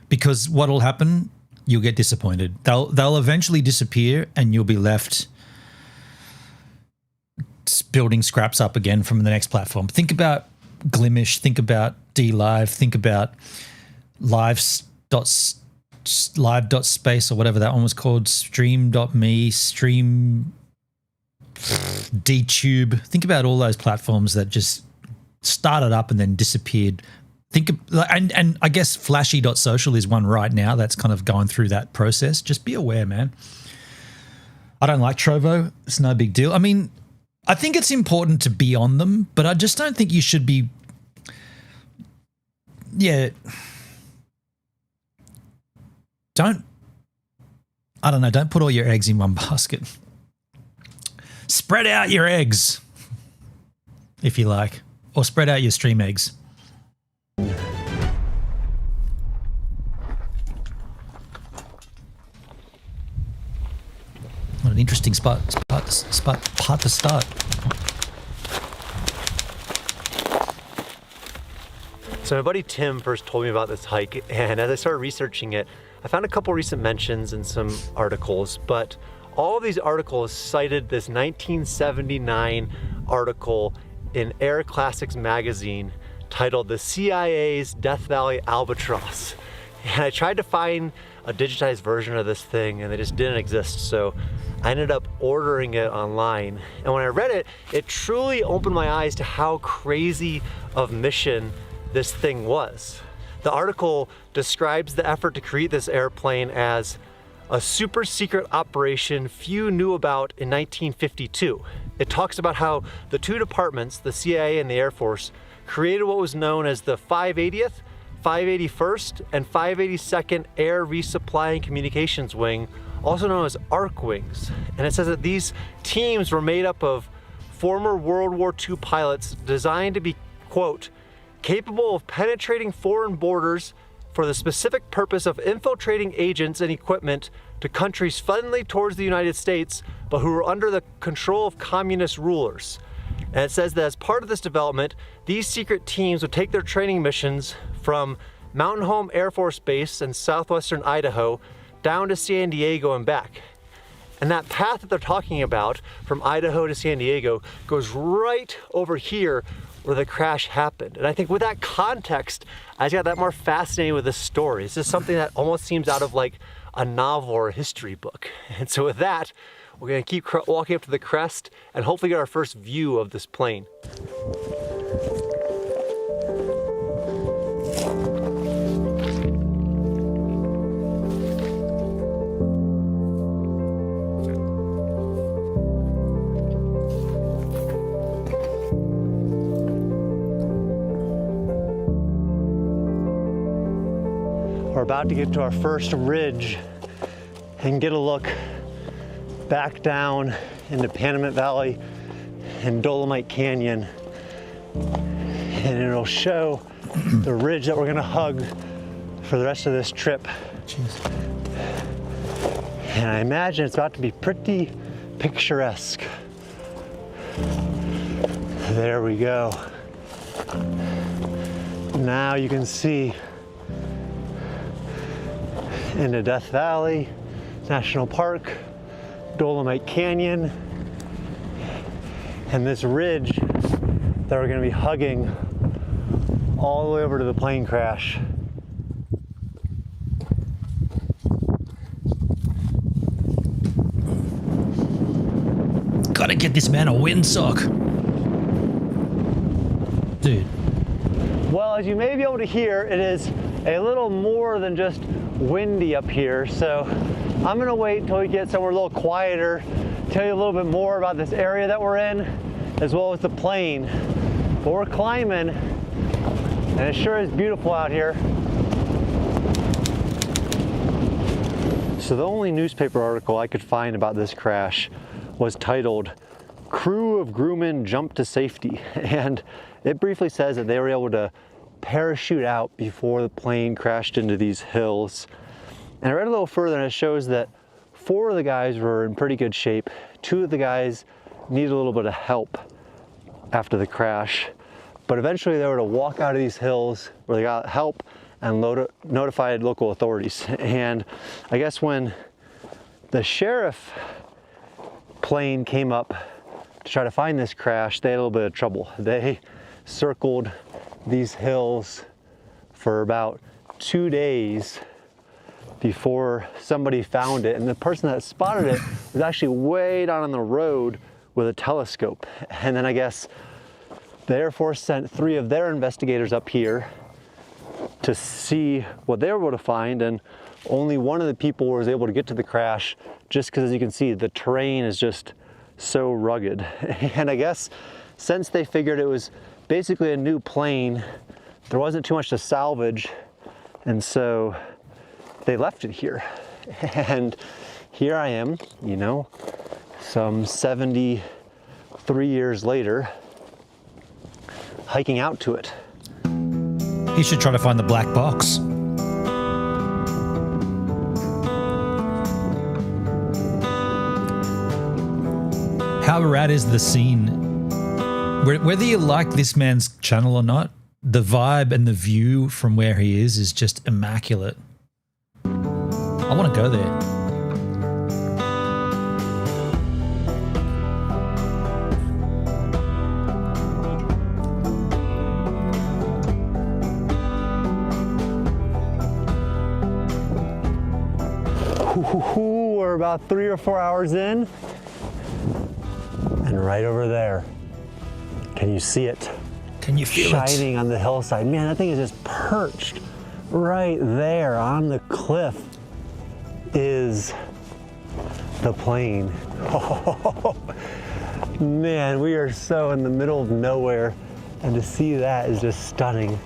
because what will happen, you'll get disappointed. They'll eventually disappear, and you'll be left building scraps up again from the next platform. Think about Glimish, think about DLive, think about live.space or whatever that one was called, stream.me, stream DTube. Think about all those platforms that just started up and then disappeared. And I guess flashy.social is one right now that's kind of going through that process. Just be aware, man. I don't like Trovo. It's no big deal. I mean, I think it's important to be on them, but I just don't think you should be. Yeah. Don't put all your eggs in one basket. Spread out your eggs, if you like, or spread out your stream eggs. What an interesting part to start. So my buddy Tim first told me about this hike, and as I started researching it, I found a couple recent mentions in some articles, but all of these articles cited this 1979 article in Air Classics magazine titled "The CIA's Death Valley Albatross." And I tried to find a digitized version of this thing, and they just didn't exist. So I ended up ordering it online. And when I read it, it truly opened my eyes to how crazy of mission this thing was. The article describes the effort to create this airplane as a super secret operation few knew about in 1952. It talks about how the two departments, the CIA and the Air Force, created what was known as the 580th, 581st, and 582nd Air Resupply and Communications Wing, also known as ARC Wings. And it says that these teams were made up of former World War II pilots designed to be, quote, capable of penetrating foreign borders for the specific purpose of infiltrating agents and equipment to countries friendly towards the United States, but who were under the control of communist rulers. And it says that as part of this development, these secret teams would take their training missions from Mountain Home Air Force Base in southwestern Idaho down to San Diego and back. And that path that they're talking about from Idaho to San Diego goes right over here where the crash happened. And I think with that context, I just got that more fascinated with this story. It's just something that almost seems out of like a novel or a history book. And so with that, we're gonna keep walking up to the crest and hopefully get our first view of this plane. We're about to get to our first ridge and get a look back down into Panamint Valley and Dolomite Canyon. And it'll show the ridge that we're gonna hug for the rest of this trip. Jeez. And I imagine it's about to be pretty picturesque. There we go. Now you can see into Death Valley National Park, Dolomite Canyon, and this ridge that we're going to be hugging all the way over to the plane crash. Gotta get this man a windsock. Dude. Well, as you may be able to hear, it is a little more than just windy up here. So I'm gonna wait until we get somewhere a little quieter, tell you a little bit more about this area that we're in, as well as the plane. But we're climbing, and it sure is beautiful out here. So the only newspaper article I could find about this crash was titled, "Crew of Crewmen Jump to Safety." And it briefly says that they were able to parachute out before the plane crashed into these hills. And I read a little further, and it shows that 4 of the guys were in pretty good shape. 2 of the guys needed a little bit of help after the crash. But eventually they were to walk out of these hills where they got help and notified local authorities. And I guess when the sheriff plane came up to try to find this crash, they had a little bit of trouble. They circled these hills for about 2 days before somebody found it. And the person that spotted it was actually way down on the road with a telescope. And then I guess the Air Force sent 3 of their investigators up here to see what they were able to find, and only one of the people was able to get to the crash, just because, as you can see, the terrain is just so rugged. And I guess since they figured it was basically a new plane, there wasn't too much to salvage, and so they left it here. And here I am, you know, some 73 years later, hiking out to it. You should try to find the black box. How rad is the scene? Whether you like this man's channel or not, the vibe and the view from where he is just immaculate. I want to go there. We're about 3 or 4 hours in, and right over there, can you see it? Can you feel it? Shining on the hillside. Man, that thing is just perched right there on the cliff is the plane. Oh, man, we are so in the middle of nowhere, and to see that is just stunning.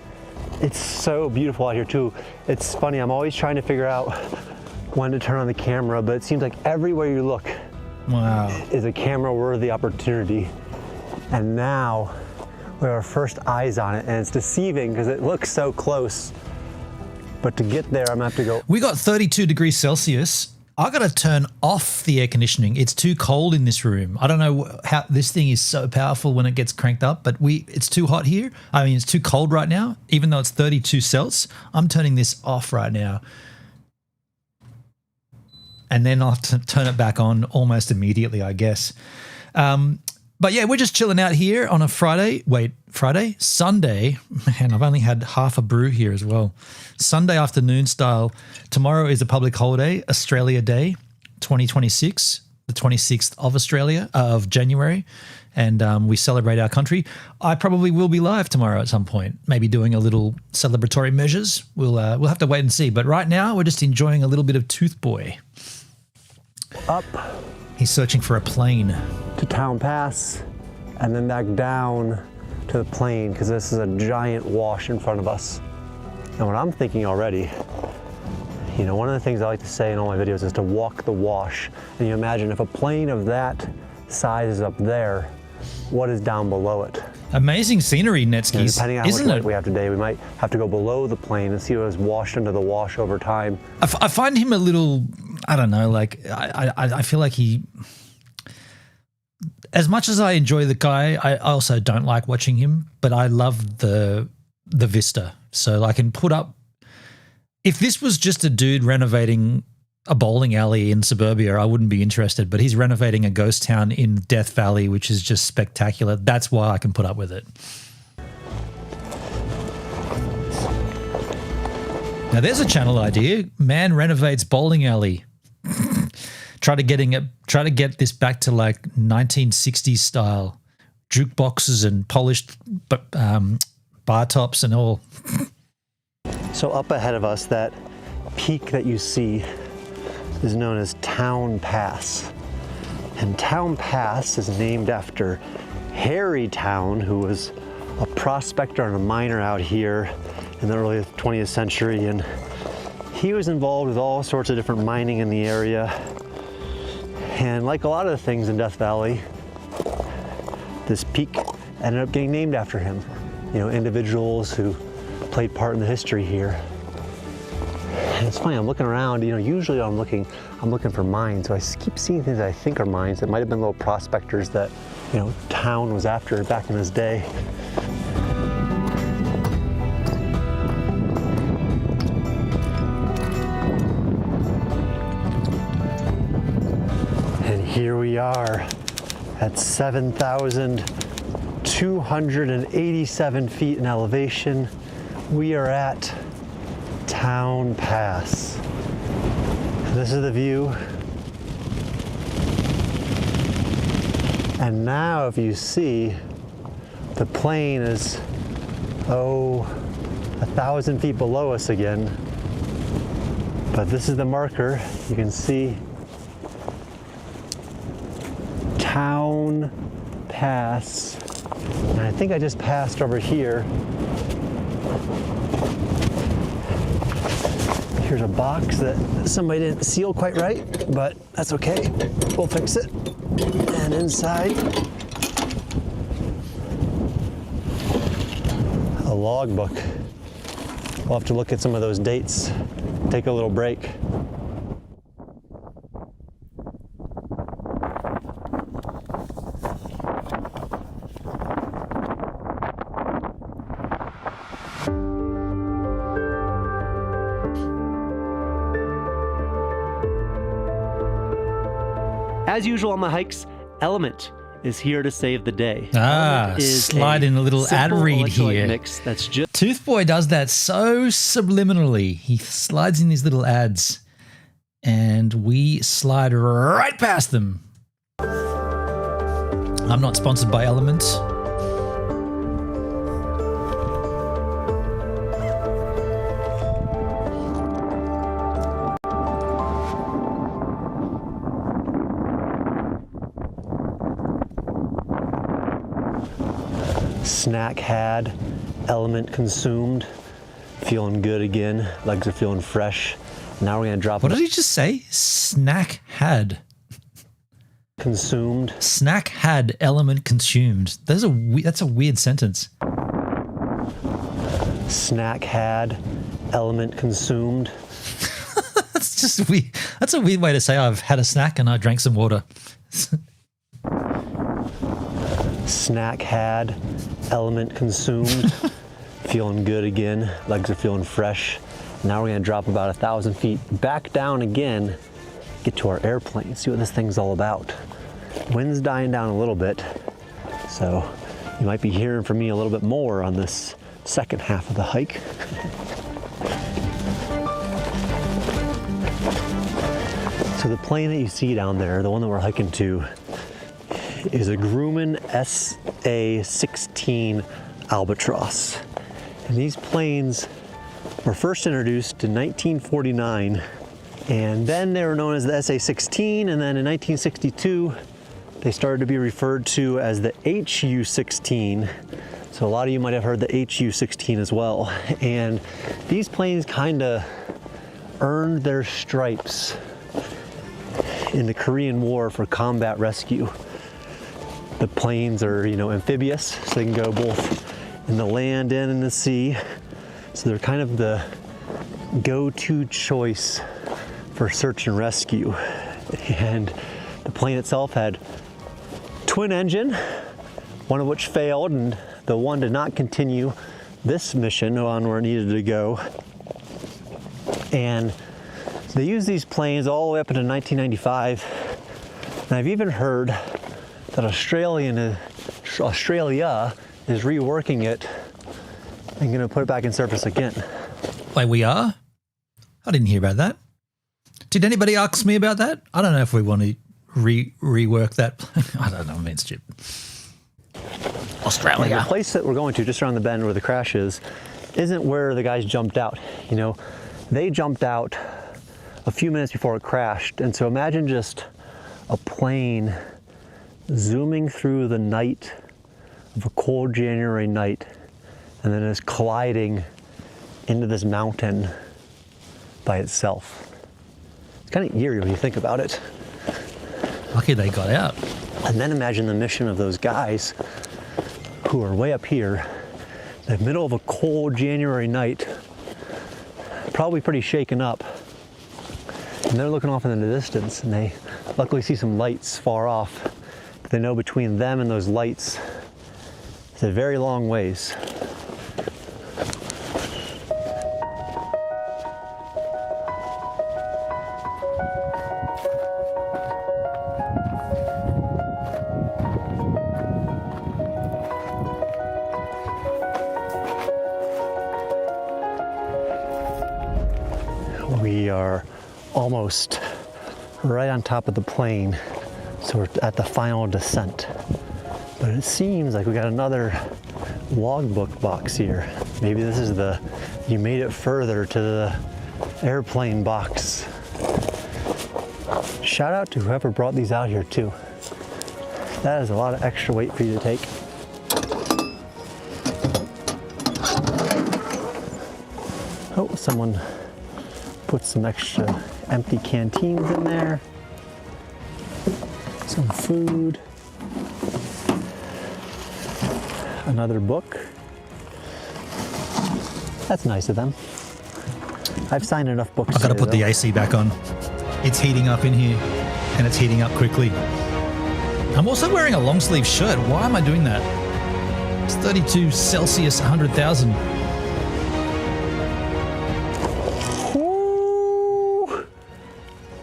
It's so beautiful out here too. It's funny, I'm always trying to figure out when to turn on the camera, but it seems like everywhere you look is a camera-worthy opportunity. And now we have our first eyes on it, and it's deceiving because it looks so close. But to get there, I'm gonna have to go. We got 32 degrees Celsius. I got to turn off the air conditioning. It's too cold in this room. I don't know how this thing is so powerful when it gets cranked up, but it's too hot here. I mean, it's too cold right now, even though it's 32 Celsius. I'm turning this off right now. And then I'll turn it back on almost immediately, I guess. But yeah, we're just chilling out here on a Friday. Wait, Friday? Sunday. Man, I've only had half a brew here as well. Sunday afternoon style. Tomorrow is a public holiday, Australia Day 2026, the 26th of January. And we celebrate our country. I probably will be live tomorrow at some point, maybe doing a little celebratory measures. We'll have to wait and see. But right now, we're just enjoying a little bit of Tooth Boy. Up. He's searching for a plane. To Town Pass, and then back down to the plane, because this is a giant wash in front of us. And what I'm thinking already, you know, one of the things I like to say in all my videos is to walk the wash. And you imagine if a plane of that size is up there, what is down below it? Amazing scenery, Netskis, Depending on how much isn't work it? we have today, we might have to go below the plane and see what is washed into the wash over time. I find him a little, I don't know, like I feel like he, as much as I enjoy the guy, I also don't like watching him, but I love the vista. So I can put up, if this was just a dude renovating a bowling alley in suburbia, I wouldn't be interested, but he's renovating a ghost town in Death Valley, which is just spectacular. That's why I can put up with it. Now there's a channel idea. Man renovates bowling alley. Try to get this back to like 1960s style jukeboxes and polished bar tops and all. So up ahead of us, that peak that you see is known as Town Pass. And Town Pass is named after Harry Town, who was a prospector and a miner out here in the early 20th century. And he was involved with all sorts of different mining in the area. And like a lot of the things in Death Valley, this peak ended up getting named after him. You know, individuals who played part in the history here. And it's funny, I'm looking around, you know, usually I'm looking for mines, so I keep seeing things I think are mines that might have been little prospectors that, you know, town was after back in his day. And here we are at 7,287 feet in elevation. We are at Town Pass. This is the view. And now if you see, the plane is, 1,000 feet below us again. But this is the marker. You can see Town Pass. And I think I just passed over here. Here's a box that somebody didn't seal quite right, but that's okay. We'll fix it. And inside, a logbook. We'll have to look at some of those dates, take a little break. As usual on my hikes, Element is here to save the day. Slide in a little ad read here. Mix that's just Toothboy does that so subliminally. He slides in these little ads and we slide right past them. I'm not sponsored by Element. snack had, element consumed, feeling good again, legs are feeling fresh. Now we're gonna drop. What did he just say? Snack had. Consumed. Snack had, element consumed. That's a weird sentence. Snack had, element consumed. That's just weird. That's a weird way to say I've had a snack and I drank some water. Snack had, element consumed, feeling good again, legs are feeling fresh. Now we're gonna drop about 1,000 feet back down again, get to our airplane, see what this thing's all about. Wind's dying down a little bit, so you might be hearing from me a little bit more on this second half of the hike. So the plane that you see down there, the one that we're hiking to, is a Grumman SA-16 Albatross. And these planes were first introduced in 1949, and then they were known as the SA-16, and then in 1962, they started to be referred to as the HU-16. So a lot of you might have heard the HU-16 as well. And these planes kind of earned their stripes in the Korean War for combat rescue. The planes are, amphibious, so they can go both in the land and in the sea. So they're kind of the go-to choice for search and rescue. And the plane itself had twin engine, one of which failed, and the one did not continue this mission on where it needed to go. And they used these planes all the way up into 1995. And I've even heard that Australia is reworking it and going to put it back in service again. Wait, we are? I didn't hear about that. Did anybody ask me about that? I don't know if we want to rework that. I don't know. I mean, stupid. Australia. The place that we're going to, just around the bend where the crash is, isn't where the guys jumped out. You know, they jumped out a few minutes before it crashed. And so imagine just a plane zooming through the night of a cold January night, and then it's colliding into this mountain by itself. It's kind of eerie when you think about it. Lucky they got out. And then imagine the mission of those guys who are way up here, in the middle of a cold January night, probably pretty shaken up. And they're looking off in the distance, and they luckily see some lights far off. But they know between them and those lights, it's a very long ways. We are almost right on top of the plane, so we're at the final descent. But it seems like we got another logbook box here. Maybe this is the, you made it further to the airplane box. Shout out to whoever brought these out here too. That is a lot of extra weight for you to take. Oh, someone put some extra empty canteens in there, some food, another book. That's nice of them. I've signed enough books. I've got to put the AC back on. It's heating up in here, and it's heating up quickly. I'm also wearing a long sleeve shirt. Why am I doing that? It's 32 Celsius, 100,000.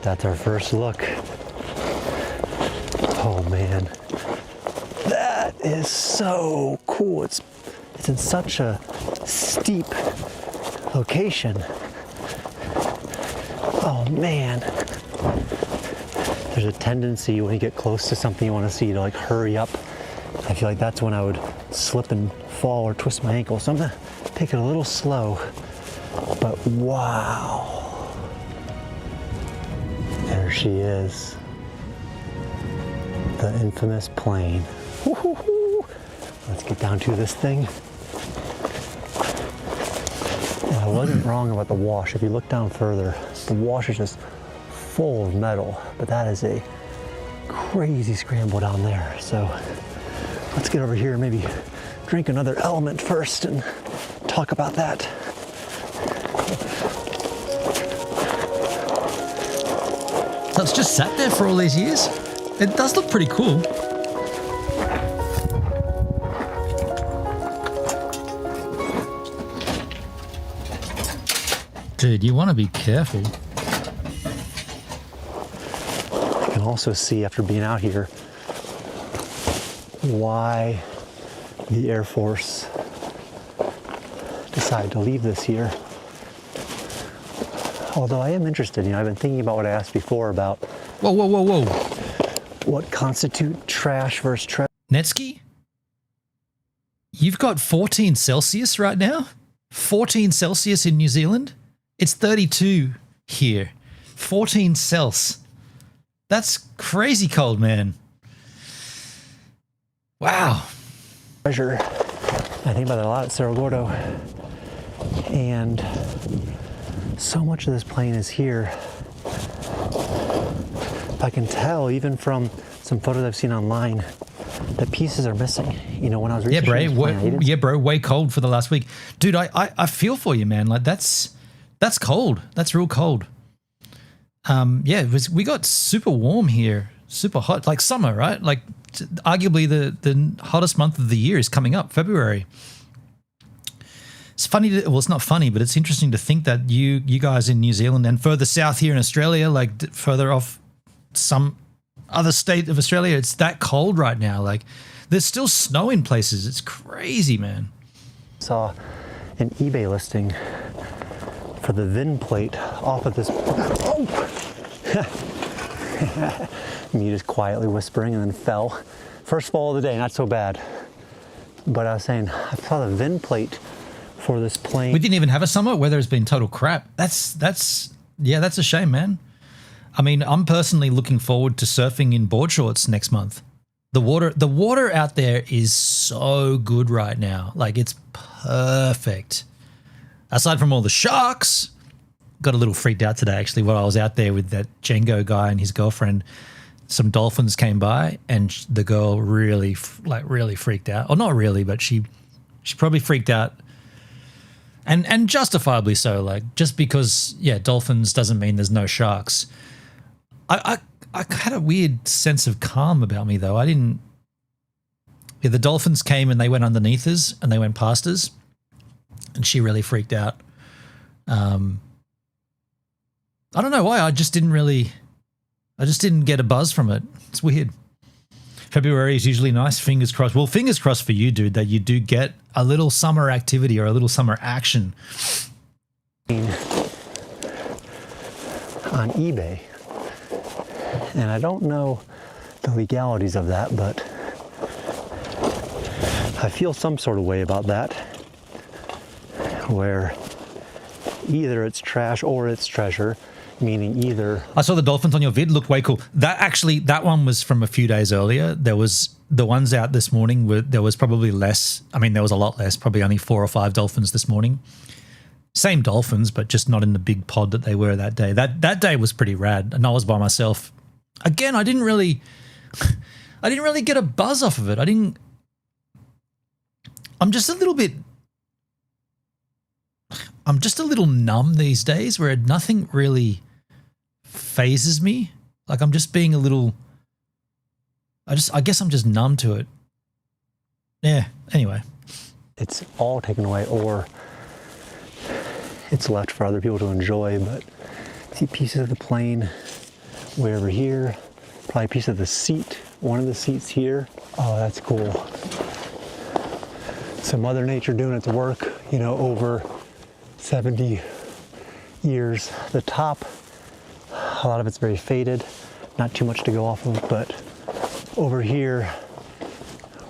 That's our first look. Oh man, that is so cool. It's in such a steep location. Oh man. There's a tendency when you get close to something you want to see to like hurry up. I feel like that's when I would slip and fall or twist my ankle. So I'm gonna take it a little slow, but wow. There she is, the infamous plane. Woo-hoo-hoo. Let's get down to this thing. And I wasn't wrong about the wash. If you look down further, the wash is just full of metal, but that is a crazy scramble down there. So let's get over here and maybe drink another element first and talk about that. So it's just sat there for all these years. It does look pretty cool. Dude, you want to be careful. I can also see after being out here why the Air Force decided to leave this here. Although I am interested, you know, I've been thinking about what I asked before about Whoa, whoa, whoa, whoa. what constitute trash versus trash. Netsky, you've got 14 Celsius right now? 14 Celsius in New Zealand? It's 32 here. 14 Celsius. That's crazy cold, man. Wow. Treasure. I think about that a lot at Cerro Gordo. And so much of this plane is here. I can tell even from some photos I've seen online that pieces are missing. You know, when I was researching yeah, bro, way cold for the last week. Dude, I feel for you, man. Like that's cold. That's real cold. We got super warm here, super hot, like summer, right? Like arguably the hottest month of the year is coming up, February. It's funny well, it's not funny, but it's interesting to think that you guys in New Zealand and further south here in Australia, like further off some other state of Australia, it's that cold right now. Like there's still snow in places. It's crazy, man. Saw an eBay listing for the VIN plate off of this. Oh, Me just quietly whispering and then fell. First fall of the day, not so bad. But I was saying, I saw the VIN plate for this plane. We didn't even have a summer. Weather's been total crap. That's a shame, man. I mean, I'm personally looking forward to surfing in board shorts next month. The water out there is so good right now. Like, it's perfect. Aside from all the sharks, got a little freaked out today actually while I was out there with that Django guy and his girlfriend. Some dolphins came by and the girl really freaked out. Or not really, but she probably freaked out. And justifiably so, like, just because, yeah, dolphins doesn't mean there's no sharks. I had a weird sense of calm about me, though. The dolphins came and they went underneath us and they went past us, and she really freaked out. I don't know why. I just didn't get a buzz from it. It's weird. February is usually nice. Fingers crossed. Well, fingers crossed for you, dude, that you do get a little summer activity or a little summer action. On eBay. And I don't know the legalities of that, but I feel some sort of way about that, where either it's trash or it's treasure, meaning either. I saw the dolphins on your vid, looked way cool. That one was from a few days earlier. There was the ones out this morning there was probably less. I mean, there was a lot less, probably only 4 or 5 dolphins this morning. Same dolphins, but just not in the big pod that they were that day. That day was pretty rad, and I was by myself. Again, I didn't really get a buzz off of it. I'm just a little numb these days, where nothing really phases me. Like, I'm just being a little, I guess I'm just numb to it. Yeah, anyway. It's all taken away or it's left for other people to enjoy, but see pieces of the plane way over here, probably a piece of the seat, one of the seats here. Oh, that's cool. So Mother Nature doing its work, over 70 years. The top, a lot of it's very faded, not too much to go off of, but over here,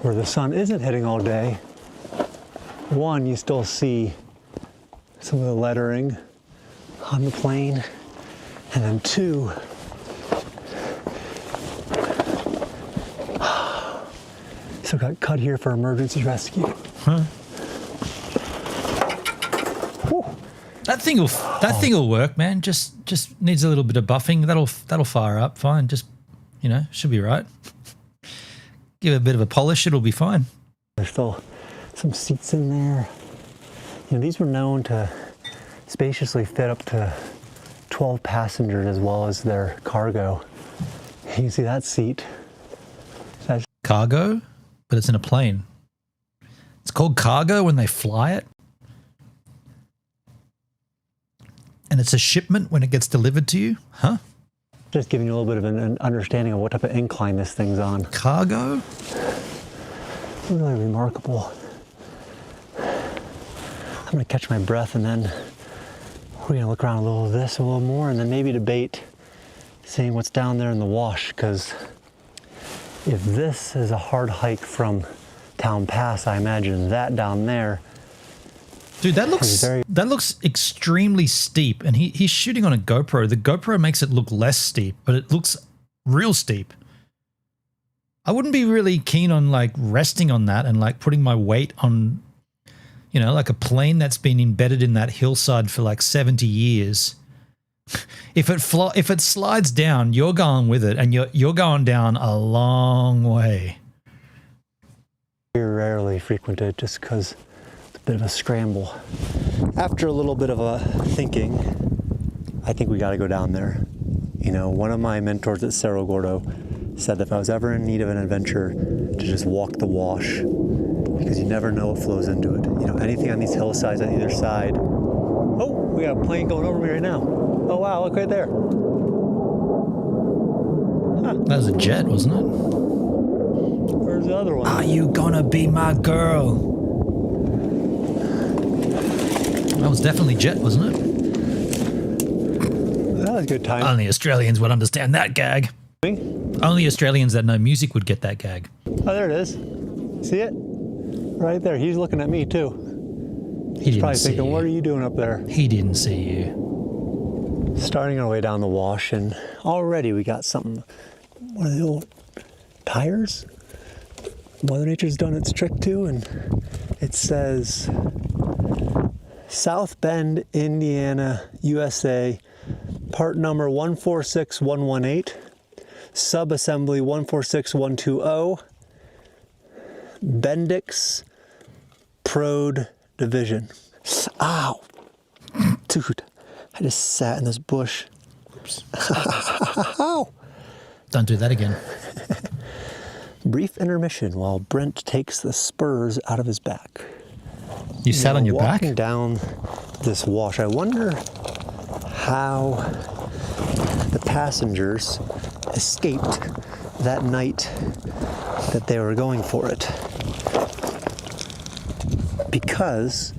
where the sun isn't hitting all day, one, you still see some of the lettering on the plane, and then 2, so got cut here for emergency rescue. Huh? That thing will work, man. Just needs a little bit of buffing. That'll fire up fine. Just, should be right. Give it a bit of a polish, it'll be fine. There's still some seats in there. These were known to spaciously fit up to 12 passengers as well as their cargo. You can see that seat. That's cargo, but it's in a plane. It's called cargo when they fly it. And it's a shipment when it gets delivered to you? Huh? Just giving you a little bit of an understanding of what type of incline this thing's on. Cargo? Really remarkable. I'm going to catch my breath, and then we're going to look around a little more, and then maybe debate seeing what's down there in the wash, because if this is a hard hike from Town Pass, I imagine that down there. Dude, that looks extremely steep, and he's shooting on a GoPro. The GoPro makes it look less steep, but it looks real steep. I wouldn't be really keen on resting on that and putting my weight on, like a plane that's been embedded in that hillside for 70 years. If it slides down, you're going with it, and you're going down a long way. Rarely frequented just because it's a bit of a scramble. After a little bit of a thinking, I think we got to go down there. One of my mentors at Cerro Gordo said that if I was ever in need of an adventure, to just walk the wash, because you never know what flows into it. Anything on these hillsides on either side. Oh, we got a plane going over me right now. Oh wow, look right there. Huh. That was a jet, wasn't it? Where's the other one? Are you gonna be my girl? That was definitely jet, wasn't it? Well, Good time. Only Australians would understand that gag. Only Australians that know music would get that gag. Oh, there it is. See it? Right there. He's looking at me too. He He's didn't probably see thinking, you. what are you doing up there? He didn't see you. Starting our way down the wash, and already we got something. One of the old tires. Mother Nature's done its trick too, and it says South Bend, Indiana, USA, part number 146118, subassembly 146120, Bendix Prode Division. Ow! Dude, I just sat in this bush. Ow! Don't do that again. Brief intermission while Brent takes the spurs out of his back. You sat on your back? Walking down this wash, I wonder how the passengers escaped that night that they were going for it. Because,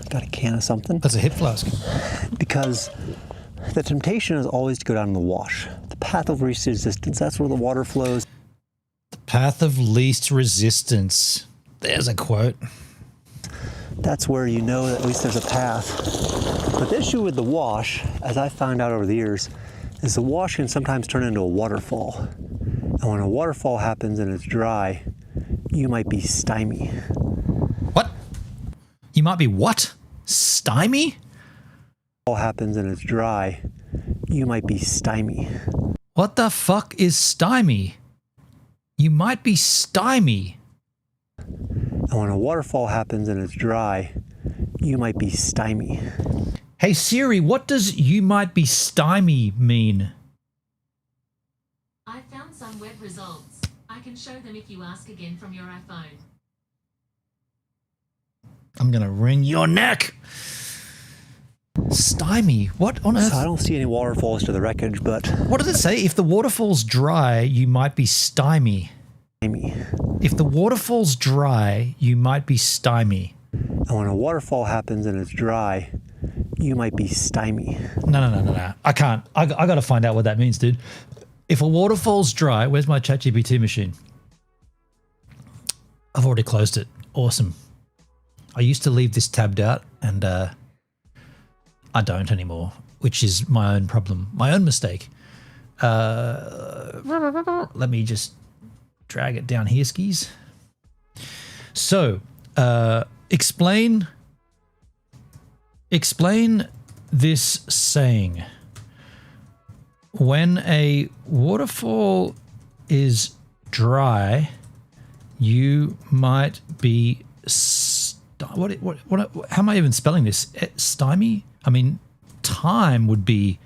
got a can of something? That's a hip flask. Because the temptation is always to go down in the wash. The path of least resistance, that's where the water flows. Path of least resistance. There's a quote. That's where you know that at least there's a path. But the issue with the wash, as I found out over the years, is the wash can sometimes turn into a waterfall. And when a waterfall happens and it's dry, you might be stymied. What? You might be what? Stymie? All happens and it's dry, you might be stymied. What the fuck is stymie? You might be stymie. And when a waterfall happens and it's dry, you might be stymied. Hey Siri, what does you might be stymie mean? I found some web results. I can show them if you ask again from your iPhone. I'm gonna wring your neck. Stymie? What on earth? So I don't see any waterfalls to the wreckage, but What did it say? If the waterfall's dry, you might be stymie. If the waterfall's dry, you might be stymie. And when a waterfall happens and it's dry, you might be stymied. No. I can't. I got to find out what that means, dude. If a waterfall's dry, where's my ChatGPT machine? I've already closed it. Awesome. I used to leave this tabbed out, and I don't anymore, which is my own problem, my own mistake. Let me just drag it down here, skis. So, explain this saying. When a waterfall is dry, you might be what how am I even spelling this? Stymie? I mean, timey would be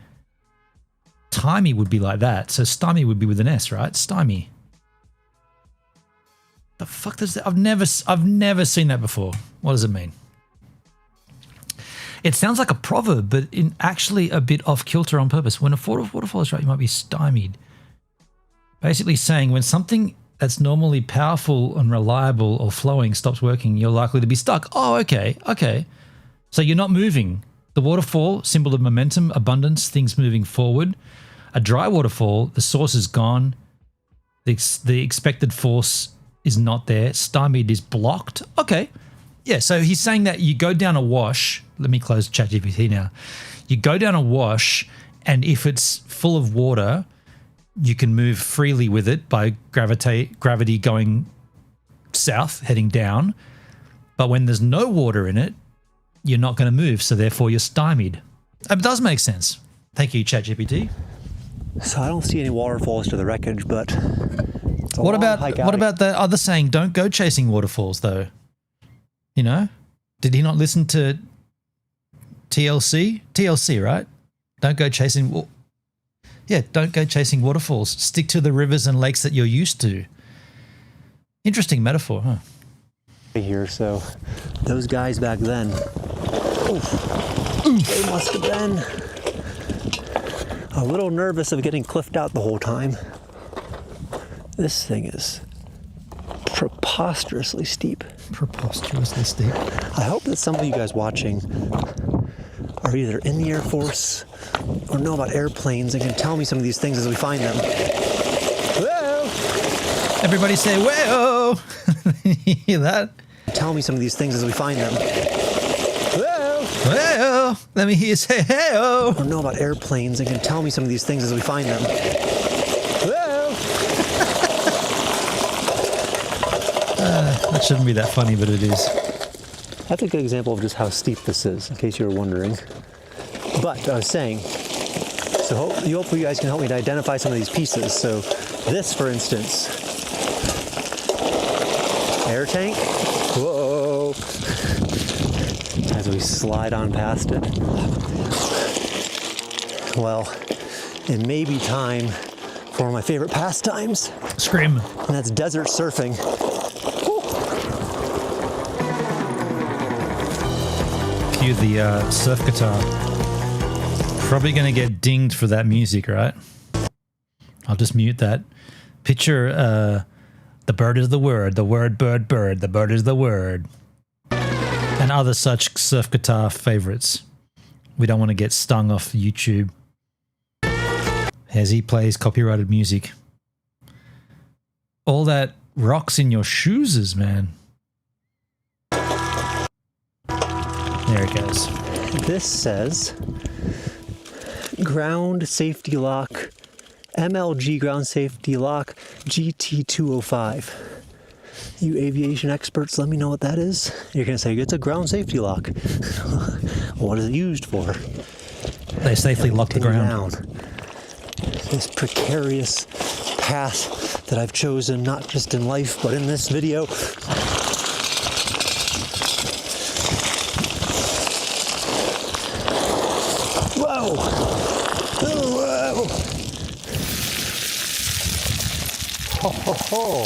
like that. So stymie would be with an S, right? Stymie. The fuck does that? I've never seen that before. What does it mean? It sounds like a proverb, but in actually a bit off kilter on purpose. When a waterfall is dry, you might be stymied. Basically saying when something that's normally powerful and reliable or flowing stops working, you're likely to be stuck. Oh, okay. So you're not moving. The waterfall, symbol of momentum, abundance, things moving forward. A dry waterfall, the source is gone. The expected force is not there. Stymied is blocked. Okay. Yeah, so he's saying that you go down a wash. Let me close ChatGPT now. You go down a wash, and if it's full of water, you can move freely with it by gravity going south, heading down. But when there's no water in it, you're not going to move, so therefore you're stymied. It does make sense. Thank you, ChatGPT. So I don't see any waterfalls to the wreckage, but it's a What long about hike out. what about the other saying? Don't go chasing waterfalls, though. You know, did he not listen to TLC? TLC, right? Don't go chasing. Yeah, don't go chasing waterfalls. Stick to the rivers and lakes that you're used to. Interesting metaphor, huh? Here, so those guys back then, they must have been a little nervous of getting cliffed out the whole time. This thing is preposterously steep. Preposterously steep. I hope that some of you guys watching are either in the Air Force or know about airplanes and can tell me some of these things as we find them. Whoa! Everybody say, whoa! You hear that? Tell me some of these things as we find them. Whoa! Well, let me hear you say, hey-oh. Or know about airplanes and can tell me some of these things as we find them. Whoa! That shouldn't be that funny, but it is. That's a good example of just how steep this is, in case you were wondering. But I was saying, so hopefully you guys can help me to identify some of these pieces. So this, for instance, air tank. Whoa! As we slide on past it. Well, it may be time for one of my favorite pastimes. Scream. And that's desert surfing. Cue the surf guitar. Probably going to get dinged for that music, right? I'll just mute that. Picture the bird is the word bird, bird, the bird is the word. And other such surf guitar favorites. We don't want to get stung off YouTube as he plays copyrighted music. All that rocks in your shoes, man. There it goes. This says ground safety lock, MLG ground safety lock GT205. You aviation experts, let me know what that is. You're going to say, it's a ground safety lock. What is it used for? They safely lock the ground. This precarious path that I've chosen, not just in life, but in this video. Whoa! Whoa! Ho, ho, ho!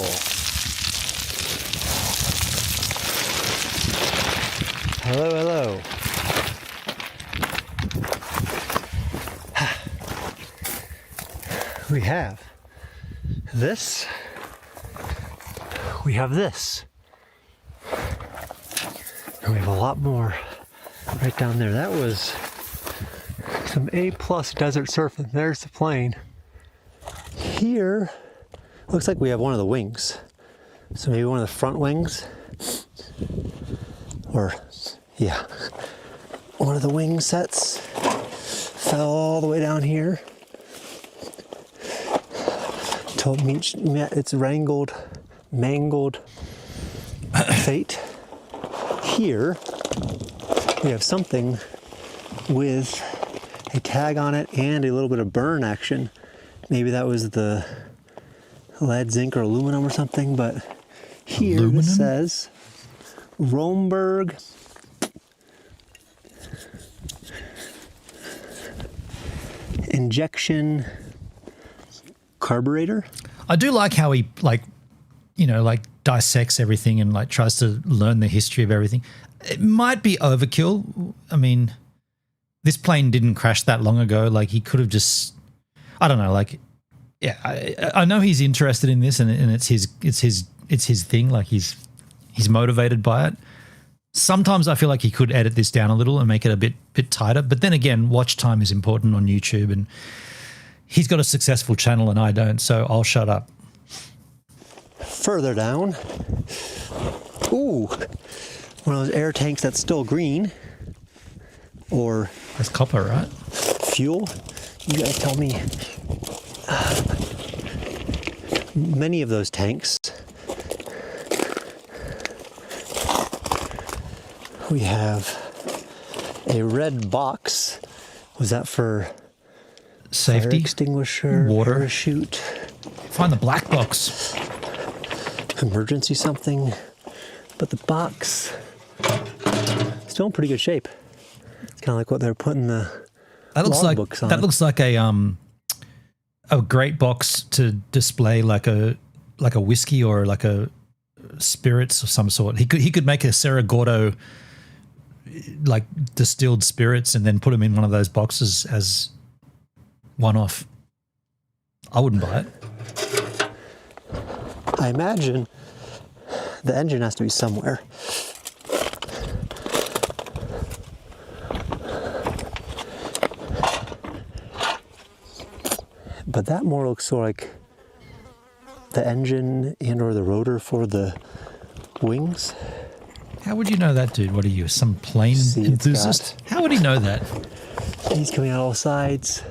Hello, hello. We have this. We have this. And we have a lot more right down there. That was some A+ desert surfing. There's the plane. Here, looks like we have one of the wings. So maybe one of the front wings. Or, yeah, one of the wing sets fell all the way down here. Met its mangled fate. Here, we have something with a tag on it and a little bit of burn action. Maybe that was the lead, zinc, or aluminum or something, but here it says Romberg injection carburetor. I do like how he dissects everything and like tries to learn the history of everything. It might be overkill. I mean, this plane didn't crash that long ago. Like he could have just, I don't know. Like, yeah, I know he's interested in this and it's his thing. Like he's motivated by it. Sometimes I feel like he could edit this down a little and make it a bit tighter. But then again, watch time is important on YouTube, and he's got a successful channel and I don't, so I'll shut up. Further down, ooh, one of those air tanks that's still green, or that's copper, right? Fuel. You guys tell me. Many of those tanks. We have a red box. Was that for safety? Fire extinguisher, water, parachute. Find the black box. Emergency something. But the box still in pretty good shape. It's kind of like what they're putting the logbooks on. That looks like a great box to display like a whiskey or like a spirits of some sort. He could make a Cerro Gordo like distilled spirits and then put them in one of those boxes as one-off. I wouldn't buy it. I imagine the engine has to be somewhere. but that more looks sort of like the engine and or the rotor for the wings. How would you know that, dude? What are you, some plane See, it's enthusiast? How would he know that? He's coming out all sides.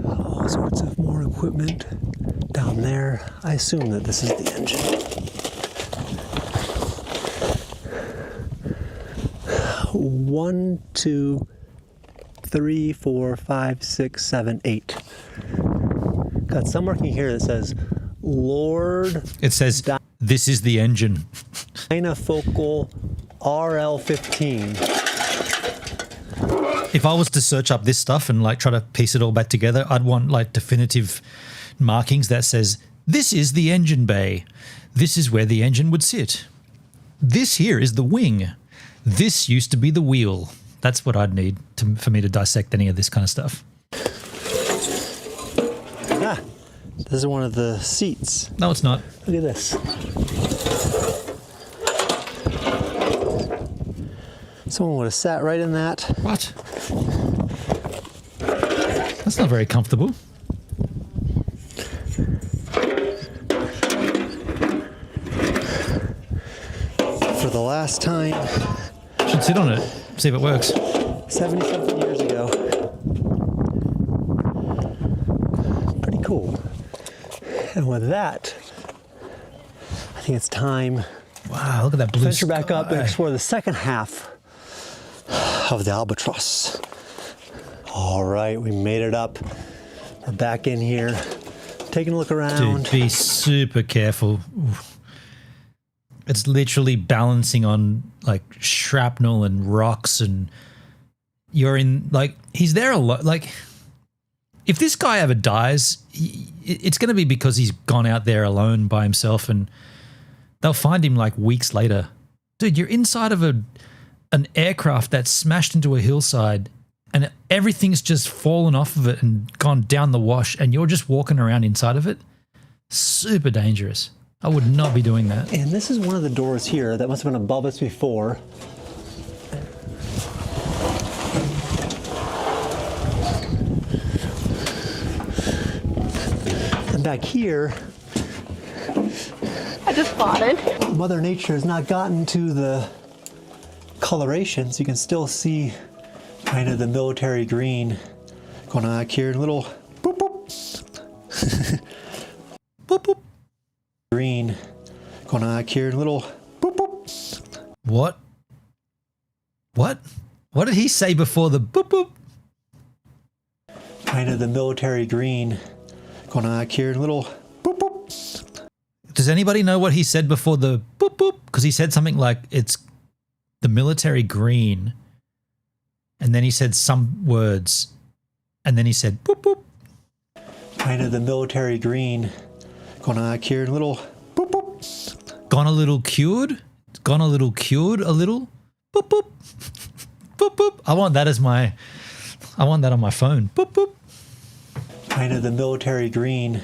All sorts of more equipment down there. I assume that this is the engine. 1, 2, 3, 4, 5, 6, 7, 8. Got some marking here that says Lord. It says, this is the engine. Dynafocal RL15. If I was to search up this stuff and like try to piece it all back together, I'd want like definitive markings that says, this is the engine bay. This is where the engine would sit. This here is the wing. This used to be the wheel. That's what I'd need for me to dissect any of this kind of stuff. Ah, this is one of the seats. No, it's not. Look at this. Someone would have sat right in that. What? That's not very comfortable. For the last time. Should sit on it, see if it works. 70-something years ago. Pretty cool. And with that, I think it's time Wow, look at that blue venture back up and sky. explore the second half of the Albatross. All right, we made it up. We're back in here, taking a look around. Dude, be super careful. Oof. It's literally balancing on like shrapnel and rocks, and you're in like, he's there a lot. Like, if this guy ever dies, it's going to be because he's gone out there alone by himself, and they'll find him like weeks later. Dude, you're inside of an aircraft that's smashed into a hillside, and everything's just fallen off of it and gone down the wash, and you're just walking around inside of it. Super dangerous. I would not be doing that. And this is one of the doors here that must have been above us before. And back here, I just spotted. Mother Nature has not gotten to the coloration, so you can still see kind of the military green going on back here. Little boop boop. Boop, boop. Green going on back here. Little boop boop. What? What? What did he say before the boop boop? Kind of the military green going on back here. Little boop boop. Does anybody know what he said before the boop boop? Because he said something like it's the military green, and then he said some words, and then he said boop boop. Kind of the military green going on back here. Little boop boop. Gone a little cured? Gone a little cured a little? Boop boop. Boop boop. I want that on my phone. Boop boop. Kind of the military green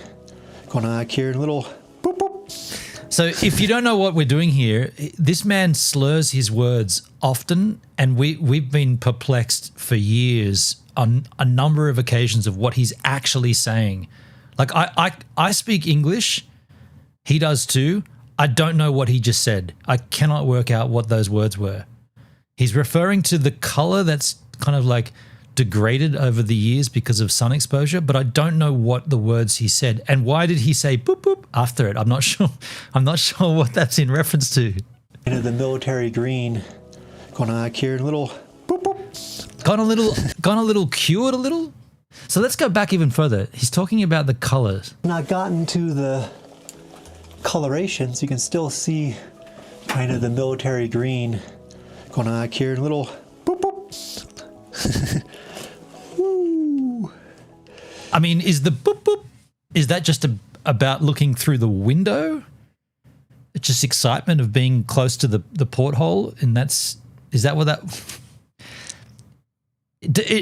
going on back here. Little boop boop. So if you don't know what we're doing here, this man slurs his words often, and we've been perplexed for years on a number of occasions of what he's actually saying. Like I speak English, he does too. I don't know what he just said. I cannot work out what those words were. He's referring to the color that's kind of like degraded over the years because of sun exposure, but I don't know what the words he said. And why did he say boop boop after it? I'm not sure. I'm not sure what that's in reference to. Kind of the military green going on back here. Little boop boop. Gone a little cured a little. So let's go back even further. He's talking about the colors. Not gotten to the coloration, so you can still see kind of the military green going on back here. Little boop boop. Woo. I mean, is the boop boop, is that just about looking through the window? It's just excitement of being close to the porthole, and is that what that?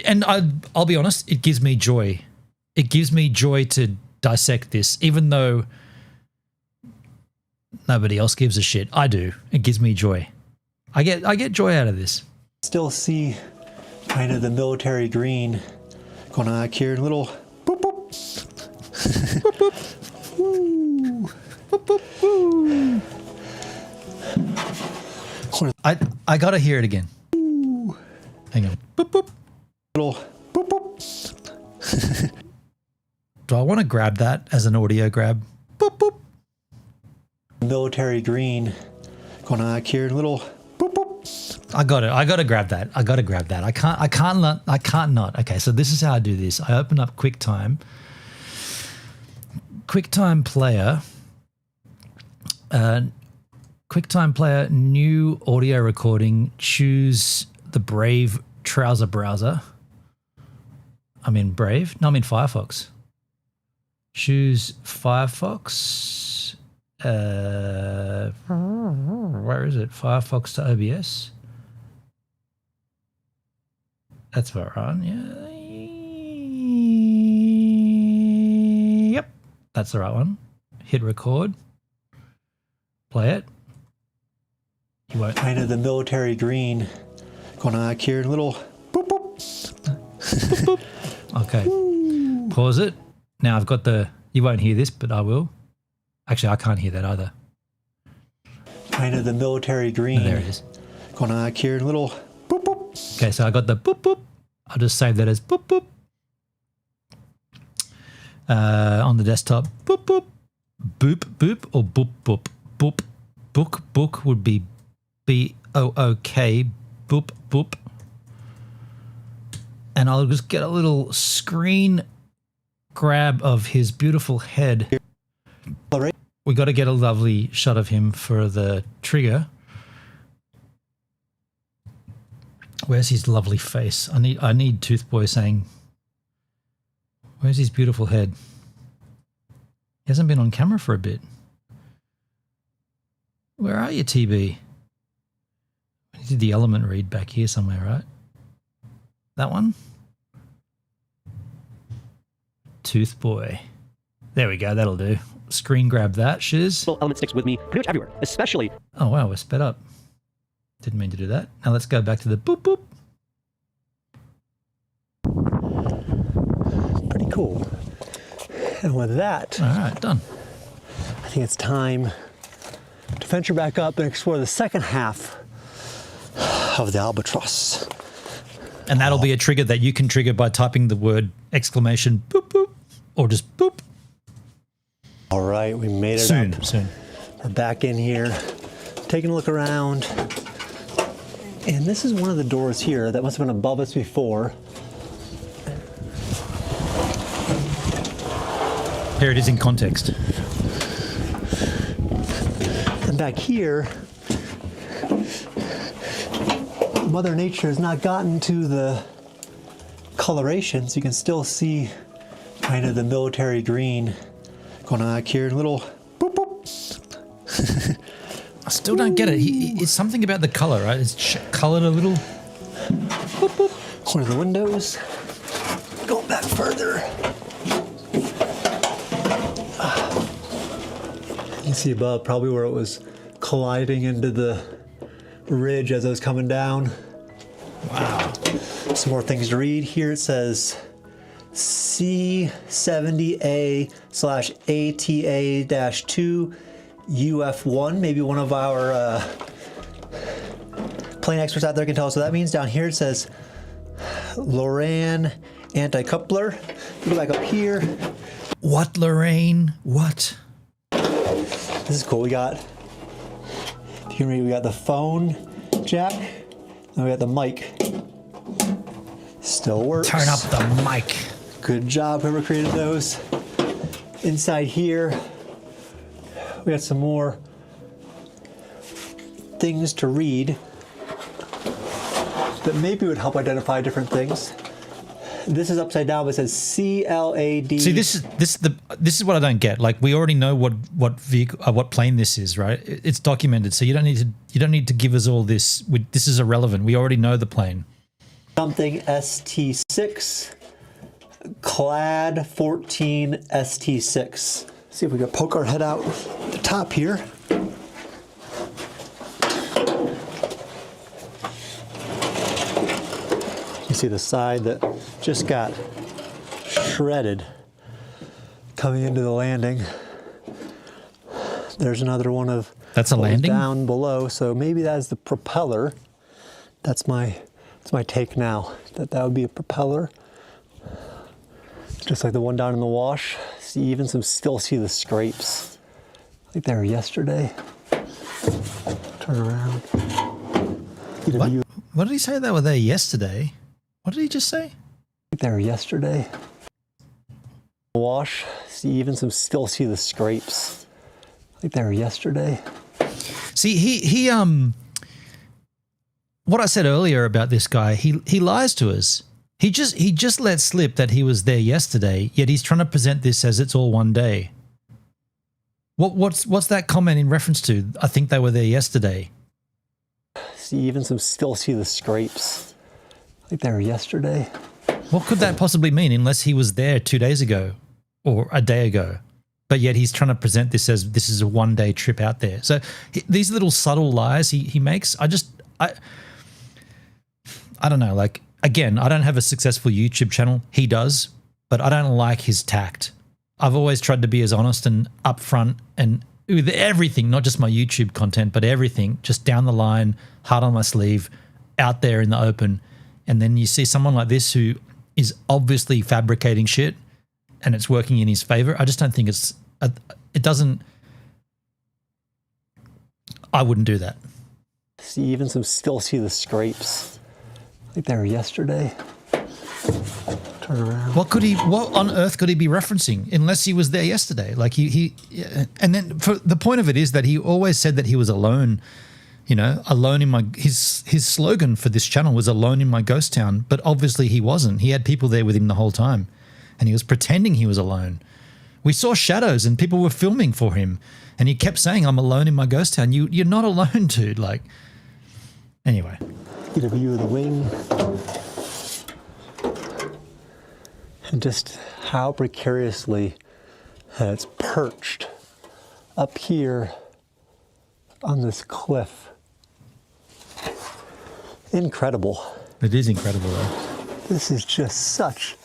And I'll be honest, it gives me joy. It gives me joy to dissect this, even though nobody else gives a shit. I do. It gives me joy. I get joy out of this. Still see kind of the military green Going on back here, little boop boop. Boop boop. Woo. Boop boop woo. I gotta hear it again. Woo. Hang on. Boop boop. Little boop boop. Do I want to grab that as an audio grab? Boop boop. Military green. Going on back here, little boop boop. I got it. I gotta grab that. I gotta grab that. I can't not. Okay, so this is how I do this. I open up QuickTime. QuickTime Player. QuickTime Player, new audio recording. Choose the Brave Trouser Browser. I'm in Brave. No, I'm in Firefox. Choose Firefox. Where is it? Firefox to OBS. That's what we're on. Yeah. Yep. That's the right one. Hit record. Play it. You won't. Kind of the military green. Going on back here, little boop boop. Boop, boop. Okay. Pause it. Now I've got the, you won't hear this, but I will. Actually, I can't hear that either. Kind of the military green. Oh, there it is. Going on back here, little boop boop. Okay, so I got the boop boop. I'll just save that as boop boop. On the desktop, boop boop. Boop boop or boop boop. Boop. Book would be B-O-O-K. Boop boop. And I'll just get a little screen grab of his beautiful head. We got to get a lovely shot of him for the trigger. Where's his lovely face? I need Toothboy saying, where's his beautiful head? He hasn't been on camera for a bit. Where are you, TB? We did the element read back here somewhere, right? That one? Toothboy. There we go, that'll do. Screen grab that, shiz. Element sticks with me pretty much everywhere, especially. Oh wow, we're sped up. Didn't mean to do that. Now let's go back to the boop boop. Pretty cool. And with that, All right, done. I think it's time to venture back up and explore the second half of the albatross. And that'll be a trigger that you can trigger by typing the word exclamation boop boop or just boop. All right, we made it up. Soon. We're back in here, taking a look around. And this is one of the doors here that must have been above us before. Here it is in context. And back here, Mother Nature has not gotten to the coloration, so you can still see kind of the military green going on back here. Little boop boop. I still don't get it. It's something about the color, right? It's colored a little. Boop, boop. One of the windows. Going back further. You can see above probably where it was colliding into the ridge as it was coming down. Wow. Some more things to read. Here it says C70A/ATA-2 UF1. Maybe one of our plane experts out there can tell us what that means. Down here it says Loran anti-coupler. Go back up here. What, Lorraine? What? This is cool. We got, if you can read, we got the phone jack, and we got the mic. Still works. Turn up the mic. Good job, whoever created those. Inside here, we got some more things to read that maybe would help identify different things. This is upside down, but it says CLAD. See, this is what I don't get. Like, we already know what vehicle, what plane this is, right? It's documented, so you don't need to give us all this. This is irrelevant. We already know the plane. Something ST6, clad 14 ST6. See if we can poke our head out the top here. You see the side that just got shredded coming into the landing. There's another one of That's a what was landing? down below, so maybe that's the propeller. That's my take now, that would be a propeller. Just like the one down in the wash. Still see the scrapes. Like they were yesterday. Turn around. Get a What? view. What did he say they were there yesterday? What did he just say? Like they were yesterday. Wash. Still see the scrapes. Like they were yesterday. See, he what I said earlier about this guy, he lies to us. He just let slip that he was there yesterday, yet he's trying to present this as it's all one day. What's that comment in reference to? I think they were there yesterday. Still see the scrapes. Like they were yesterday. What could that possibly mean unless he was there 2 days ago or a day ago? But yet he's trying to present this as this is a one-day trip out there. So these little subtle lies he makes, I don't know. Like, again, I don't have a successful YouTube channel. He does, but I don't like his tact. I've always tried to be as honest and upfront and with everything, not just my YouTube content, but everything, just down the line, heart on my sleeve, out there in the open. And then you see someone like this who is obviously fabricating shit and it's working in his favor. I just don't think I wouldn't do that. Still see the scrapes. Like they were yesterday. Turn around. What on earth could he be referencing unless he was there yesterday? Like and then the point of it is that he always said that he was alone, alone in his slogan for this channel was alone in my ghost town, but obviously he wasn't. He had people there with him the whole time and he was pretending he was alone. We saw shadows and people were filming for him and he kept saying, I'm alone in my ghost town. You're not alone, dude. Like, anyway. Get a view of the wing. And just how precariously it's perched up here on this cliff. Incredible. It is incredible, though. This is just such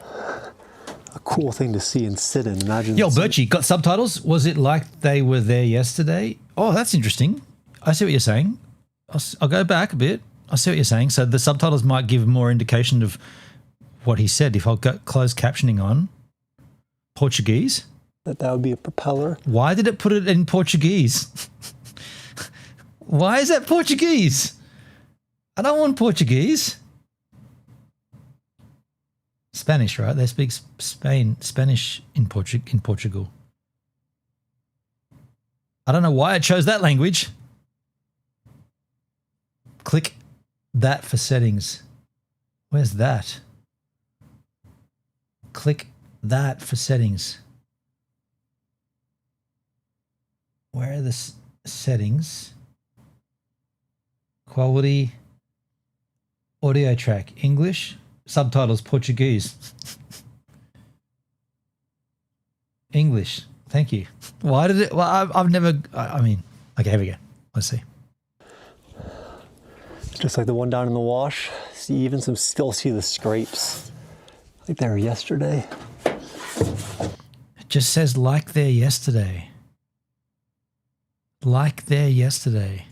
a cool thing to see and sit in. Imagine. Yo, Birchie, got subtitles? Was it like they were there yesterday? Oh, that's interesting. I see what you're saying. I'll go back a bit. I see what you're saying. So the subtitles might give more indication of what he said. If I'll go closed captioning on Portuguese. That would be a propeller. Why did it put it in Portuguese? Why is that Portuguese? I don't want Portuguese. Spanish, right? They speak Spanish in Portugal. I don't know why it chose that language. Click that for settings. Where's that? Click that for settings. Where are the settings? Quality, audio track, English, subtitles, Portuguese. English, thank you. Why did it? Well, I've never, I mean, okay, here we go. Let's see. Just like the one down in the wash. Still see the scrapes. Like they were yesterday. It just says like there yesterday. Like there yesterday.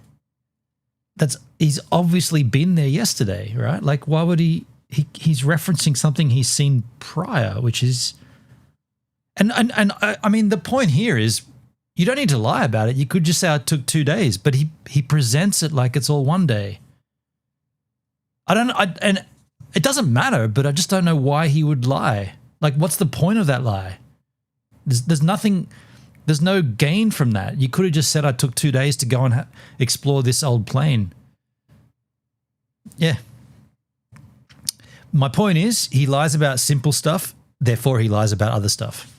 He's obviously been there yesterday, right? Like, why would he's referencing something he's seen prior, which is, and I mean, the point here is you don't need to lie about it. You could just say it took 2 days, but he presents it like it's all one day. And it doesn't matter, but I just don't know why he would lie. Like, what's the point of that lie? There's nothing, there's no gain from that. You could have just said I took 2 days to go and explore this old plane. Yeah. My point is he lies about simple stuff, therefore he lies about other stuff.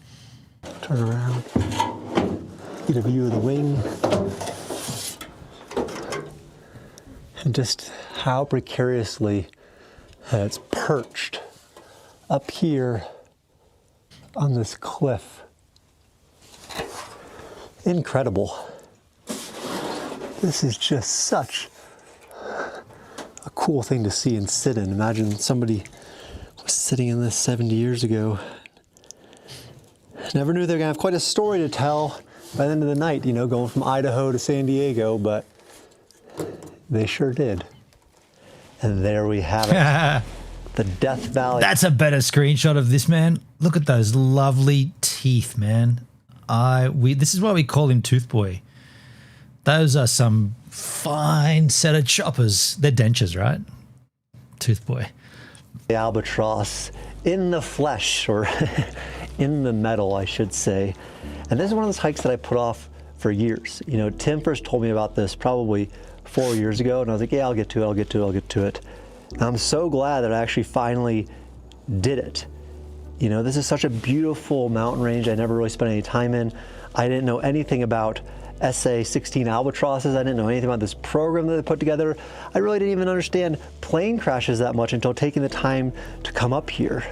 Turn around. Get a view of the wing. And just how precariously it's perched up here on this cliff. Incredible. This is just such a cool thing to see and sit in. Imagine somebody was sitting in this 70 years ago Never knew they were gonna have quite a story to tell by the end of the night, you know, going from Idaho to San Diego, but they sure did. And there we have it. The Death Valley. That's a better screenshot of this, man. Look at those lovely teeth, man. This is why we call him Tooth Boy. Those are some fine set of choppers. They're dentures, right? Tooth Boy. The albatross in the flesh, or in the metal, I should say. And this is one of those hikes that I put off for years. You know, Tim first told me about this probably 4 years ago, and I was like, yeah, I'll get to it. And I'm so glad that I actually finally did it. You know, this is such a beautiful mountain range I never really spent any time in. I didn't know anything about SA-16 albatrosses. I didn't know anything about this program that they put together. I really didn't even understand plane crashes that much until taking the time to come up here.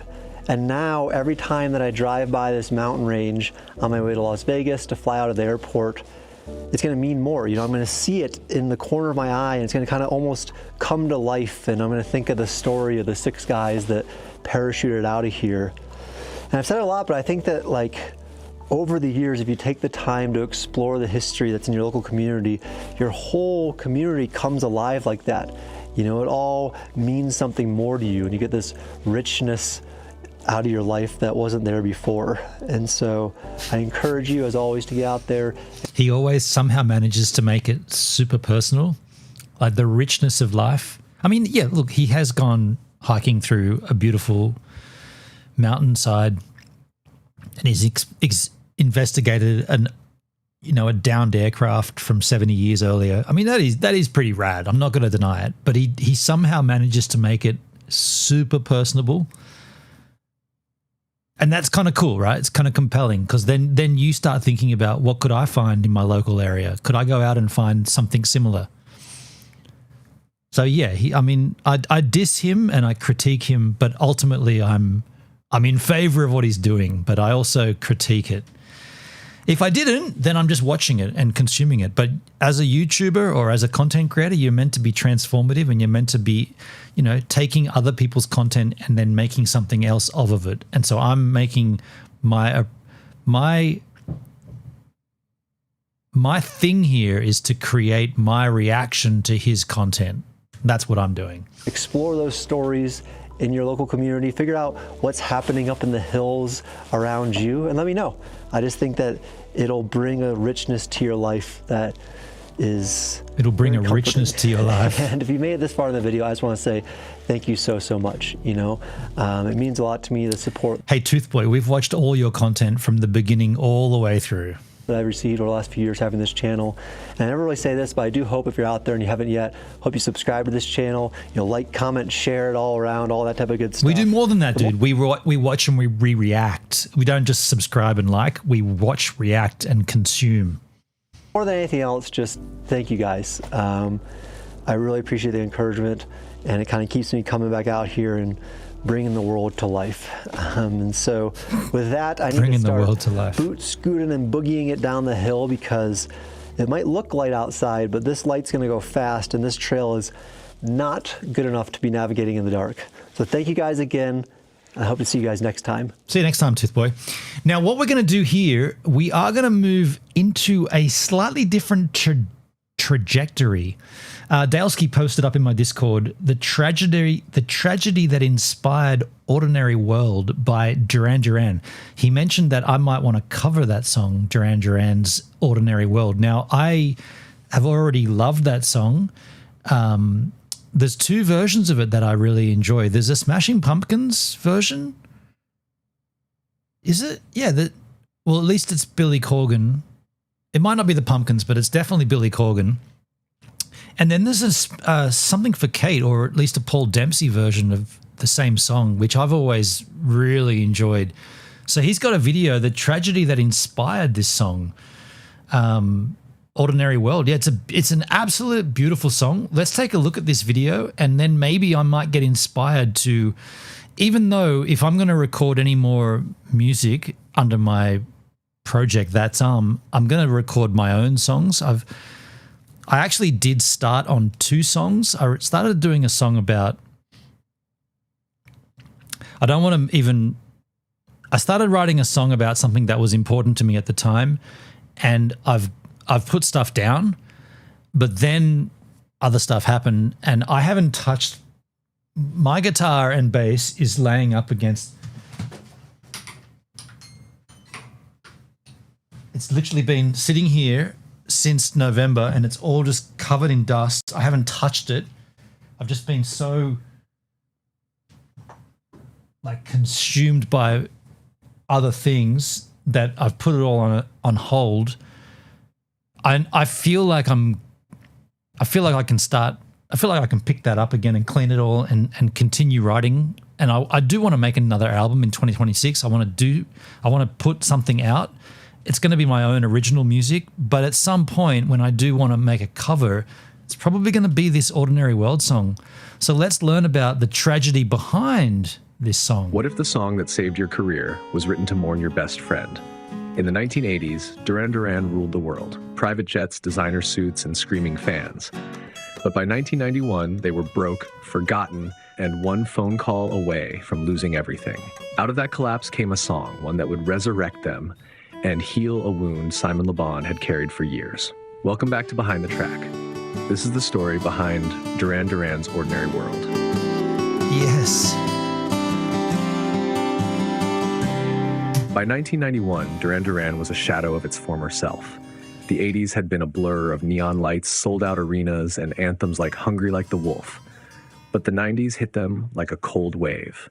And now every time that I drive by this mountain range on my way to Las Vegas to fly out of the airport, it's going to mean more. You know, I'm going to see it in the corner of my eye, and it's going to kind of almost come to life, and I'm going to think of the story of the 6 guys that parachuted out of here. And I've said it a lot, but I think that, like, over the years, if you take the time to explore the history that's in your local community, your whole community comes alive like that. You know, it all means something more to you, and you get this richness out of your life that wasn't there before. And so I encourage you, as always, to get out there. He always somehow manages to make it super personal, like the richness of life. I mean, yeah, look, he has gone hiking through a beautiful mountainside, and he's investigated a downed aircraft from 70 years earlier. I mean, that is pretty rad. I'm not going to deny it, but he somehow manages to make it super personable. And that's kind of cool, right? It's kind of compelling, because then you start thinking about, what could I find in my local area? Could I go out and find something similar? So yeah, I diss him and I critique him, but ultimately I'm in favor of what he's doing, but I also critique it. If I didn't, then I'm just watching it and consuming it. But as a YouTuber or as a content creator, you're meant to be transformative, and you're meant to be, you know, taking other people's content and then making something else of it. And so I'm making my thing here is to create my reaction to his content. That's what I'm doing. Explore those stories in your local community, figure out what's happening up in the hills around you, and let me know. I just think that it'll bring a richness to your life that is... It'll bring a richness to your life. And if you made it this far in the video, I just want to say thank you so much. You know, it means a lot to me, the support. Hey, Toothboy, we've watched all your content from the beginning all the way through that I've received over the last few years having this channel. And I never really say this, but I do hope, if you're out there and you haven't yet, hope you subscribe to this channel. You know, like, comment, share it all around, all that type of good stuff. We do more than that, dude. We watch and we react. We don't just subscribe and like. We watch, react, and consume. More than anything else, just thank you guys. I really appreciate the encouragement, and it kind of keeps me coming back out here and bringing the world to life. And so with that, I need to start boot scooting and boogieing it down the hill, because it might look light outside, but this light's going to go fast, and this trail is not good enough to be navigating in the dark. So thank you guys again. I hope to see you guys next time. See you next time, Toothboy. Now, what we're going to do here, we are going to move into a slightly different trajectory. Dalesky posted up in my Discord the tragedy that inspired Ordinary World by Duran Duran. He mentioned that I might want to cover that song, Duran Duran's Ordinary World. Now, I have already loved that song. There's 2 versions of it that I really enjoy. There's a Smashing Pumpkins version. Is it? Yeah. Well, at least it's Billy Corgan. It might not be the Pumpkins, but it's definitely Billy Corgan. And then there's a Something for Kate, or at least a Paul Dempsey version of the same song, which I've always really enjoyed. So he's got a video, the tragedy that inspired this song, Ordinary World. Yeah, it's an absolute beautiful song. Let's take a look at this video, and then maybe I might get inspired to, even though if I'm going to record any more music under my project, I'm going to record my own songs. I actually did start on 2 songs. I started doing a song about, I don't want to even I started writing a song about something that was important to me at the time, and I've put stuff down, but then other stuff happened, and I haven't touched. My guitar and bass is laying up against. It's literally been sitting here since November, and it's all just covered in dust. I haven't touched it. I've just been so like consumed by other things that I've put it all on hold. I feel like I feel like I can pick that up again and clean it all and continue writing. And I do want to make another album in 2026. I want to put something out. It's going to be my own original music, but at some point when I do want to make a cover, it's probably going to be this Ordinary World song. So let's learn about the tragedy behind this song. What if the song that saved your career was written to mourn your best friend? In the 1980s, Duran Duran ruled the world. Private jets, designer suits, and screaming fans. But by 1991, they were broke, forgotten, and one phone call away from losing everything. Out of that collapse came a song, one that would resurrect them and heal a wound Simon Le Bon had carried for years. Welcome back to Behind the Track. This is the story behind Duran Duran's Ordinary World. Yes. By 1991, Duran Duran was a shadow of its former self. The 80s had been a blur of neon lights, sold-out arenas, and anthems like Hungry Like the Wolf. But the 90s hit them like a cold wave.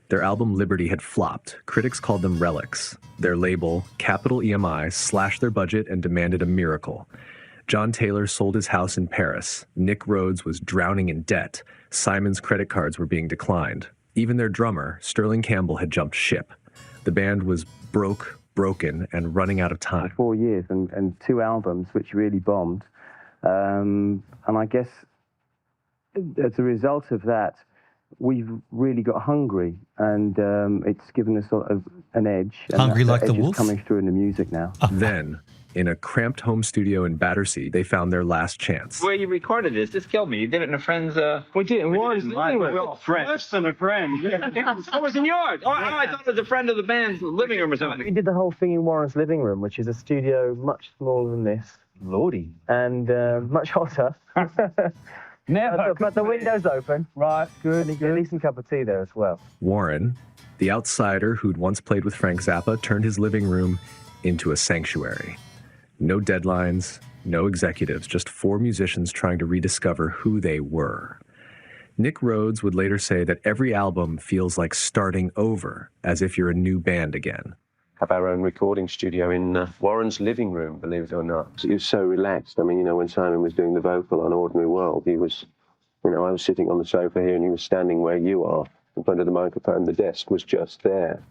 Their album Liberty had flopped. Critics called them relics. Their label, Capital EMI, slashed their budget and demanded a miracle. John Taylor sold his house in Paris. Nick Rhodes was drowning in debt. Simon's credit cards were being declined. Even their drummer, Sterling Campbell, had jumped ship. The band was broken, and running out of time. 4 years and 2 albums, which really bombed. And I guess as a result of that, we've really got hungry, and it's given us sort of an edge. Hungry like the wolf? Coming through in the music now. Then, in a cramped home studio in Battersea, they found their last chance. Where you recorded this? This killed me. You did it in a friend's... We did it in Warren's living room. We're all friends. Worse than a friend. It was in yours. Oh, I thought it was a friend of the band's living room or We something. did the whole thing in Warren's living room, which is a studio much smaller than this. Lordy. And much hotter. But the window's open. Right, good. And a decent cup of tea there as well. Warren, the outsider who'd once played with Frank Zappa, turned his living room into a sanctuary. No deadlines, no executives, just 4 musicians trying to rediscover who they were. Nick Rhodes would later say that every album feels like starting over, as if you're a new band again. Have our own recording studio in Warren's living room, believe it or not. He was so relaxed. I mean, you know, when Simon was doing the vocal on Ordinary World, he was, you know, I was sitting on the sofa here and he was standing where you are in front of the microphone. The desk was just there.